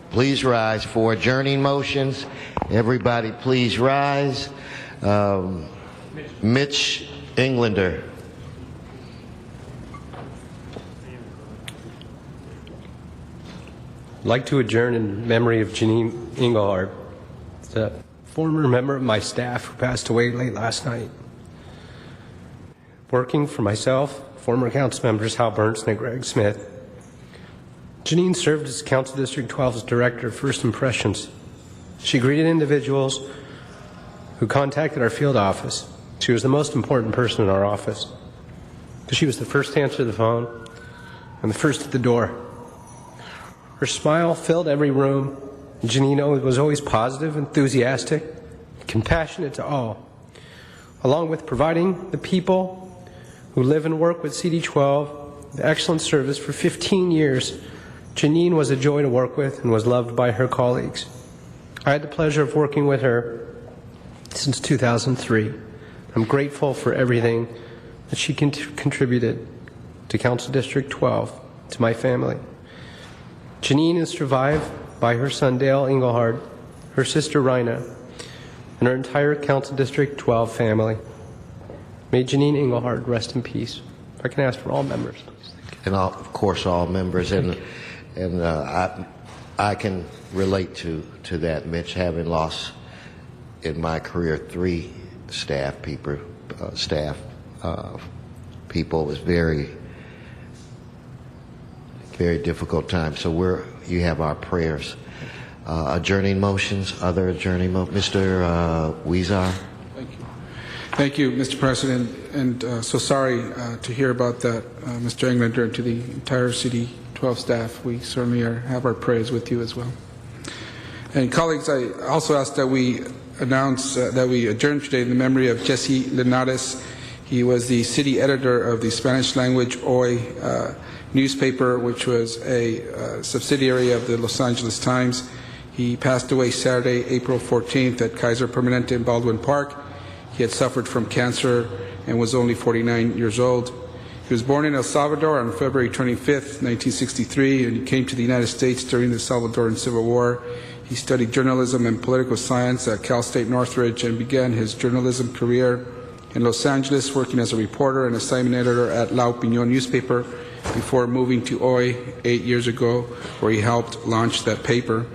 [SPEAKER 2] Please rise for adjourning motions. Everybody please rise. Mitch Englander.
[SPEAKER 18] I'd like to adjourn in memory of Janine Engelhardt, the former member of my staff who passed away late last night. Working for myself, former council members Hal Bernstein and Greg Smith, Janine served as Council District 12's Director of First Impressions. She greeted individuals who contacted our field office. She was the most important person in our office, because she was the first to answer the phone and the first at the door. Her smile filled every room. Janine was always positive, enthusiastic, compassionate to all, along with providing the people who live and work with CD12 the excellent service for 15 years. Janine was a joy to work with and was loved by her colleagues. I had the pleasure of working with her since 2003. I'm grateful for everything that she contributed to Council District 12, to my family. Janine is survived by her son Dale Engelhardt, her sister Rina, and her entire Council District 12 family. May Janine Engelhardt rest in peace. If I can ask for all members.
[SPEAKER 2] And of course all members, and I can relate to that, Mitch, having lost in my career 3 staff people. It was very, very difficult time. So you have our prayers. Adjourning motions, other adjourning motions. Mr. Weezer.
[SPEAKER 16] Thank you, Mr. President, and so sorry to hear about that, Mr. Englander, and to the entire City 12 staff. We certainly have our prayers with you as well. And colleagues, I also ask that we announce that we adjourn today in the memory of Jesse Linares. He was the city editor of the Spanish language Hoy newspaper, which was a subsidiary of the Los Angeles Times. He passed away Saturday, April 14th at Kaiser Permanente in Baldwin Park. He had suffered from cancer and was only 49 years old. He was born in El Salvador on February 25th, 1963, and he came to the United States during the Salvadoran Civil War. He studied journalism and political science at Cal State Northridge and began his journalism career in Los Angeles, working as a reporter and assignment editor at La Opinión newspaper before moving to Hoy 8 years ago, where he helped launch that paper.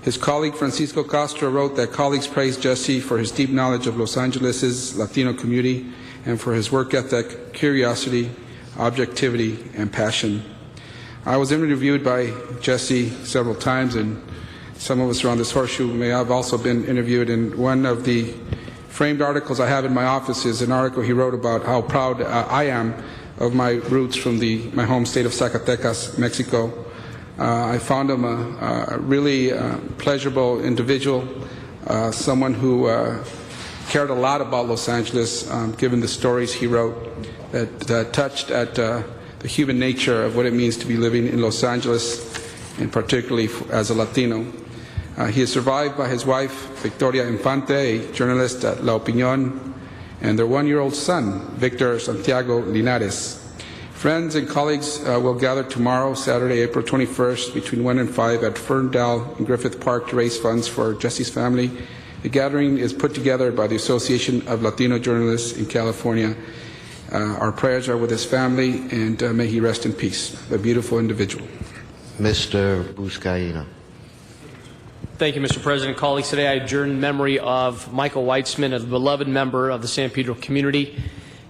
[SPEAKER 16] His colleague Francisco Castro wrote that colleagues praised Jesse for his deep knowledge of Los Angeles' Latino community and for his work ethic, curiosity, objectivity, and passion. I was interviewed by Jesse several times, and some of us around this horseshoe may have also been interviewed. And one of the framed articles I have in my office is an article he wrote about how proud I am of my roots from my home state of Zacatecas, Mexico. I found him a really pleasurable individual, someone who cared a lot about Los Angeles, given the stories he wrote that touched at the human nature of what it means to be living in Los Angeles, and particularly as a Latino. He is survived by his wife, Victoria Infante, a journalist at La Opinión, and their one-year-old son, Victor Santiago Linares. Friends and colleagues will gather tomorrow, Saturday, April 21st, between 1 and 5 at Ferndale in Griffith Park to raise funds for Jesse's family. The gathering is put together by the Association of Latino Journalists in California. Our prayers are with his family, and may he rest in peace. A beautiful individual.
[SPEAKER 2] Mr. Buscaino.
[SPEAKER 8] Thank you, Mr. President. Colleagues, today I adjourn in memory of Michael Weitzman, a beloved member of the San Pedro community.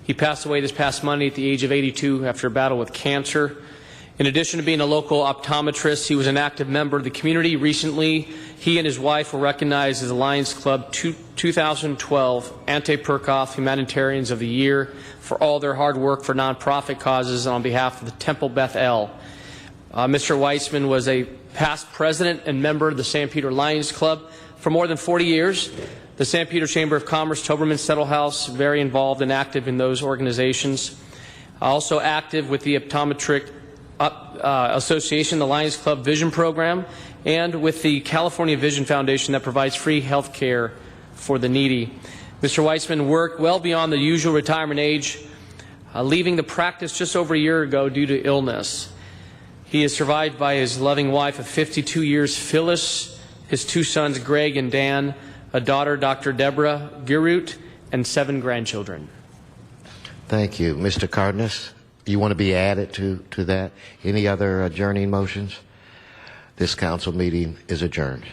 [SPEAKER 8] He passed away this past Monday at the age of 82 after a battle with cancer. In addition to being a local optometrist, he was an active member of the community. Recently, he and his wife were recognized as the Lions Club 2012 Ante Perkoff Humanitarians of the Year for all their hard work for nonprofit causes on behalf of the Temple Beth El. Mr. Weitzman was a past president and member of the San Pedro Lions Club for more than 40 years. The San Pedro Chamber of Commerce, Toberman Settle House, very involved and active in those organizations. Also active with the Optometric Association, the Lions Club Vision Program, and with the California Vision Foundation that provides free health care for the needy. Mr. Weitzman worked well beyond the usual retirement age, leaving the practice just over a year ago due to illness. He is survived by his loving wife of 52 years, Phyllis, his two sons, Greg and Dan, a daughter, Dr. Deborah Girut, and 7 grandchildren.
[SPEAKER 2] Thank you. Mr. Cardenas, you want to be added to that? Any other adjourning motions? This council meeting is adjourned.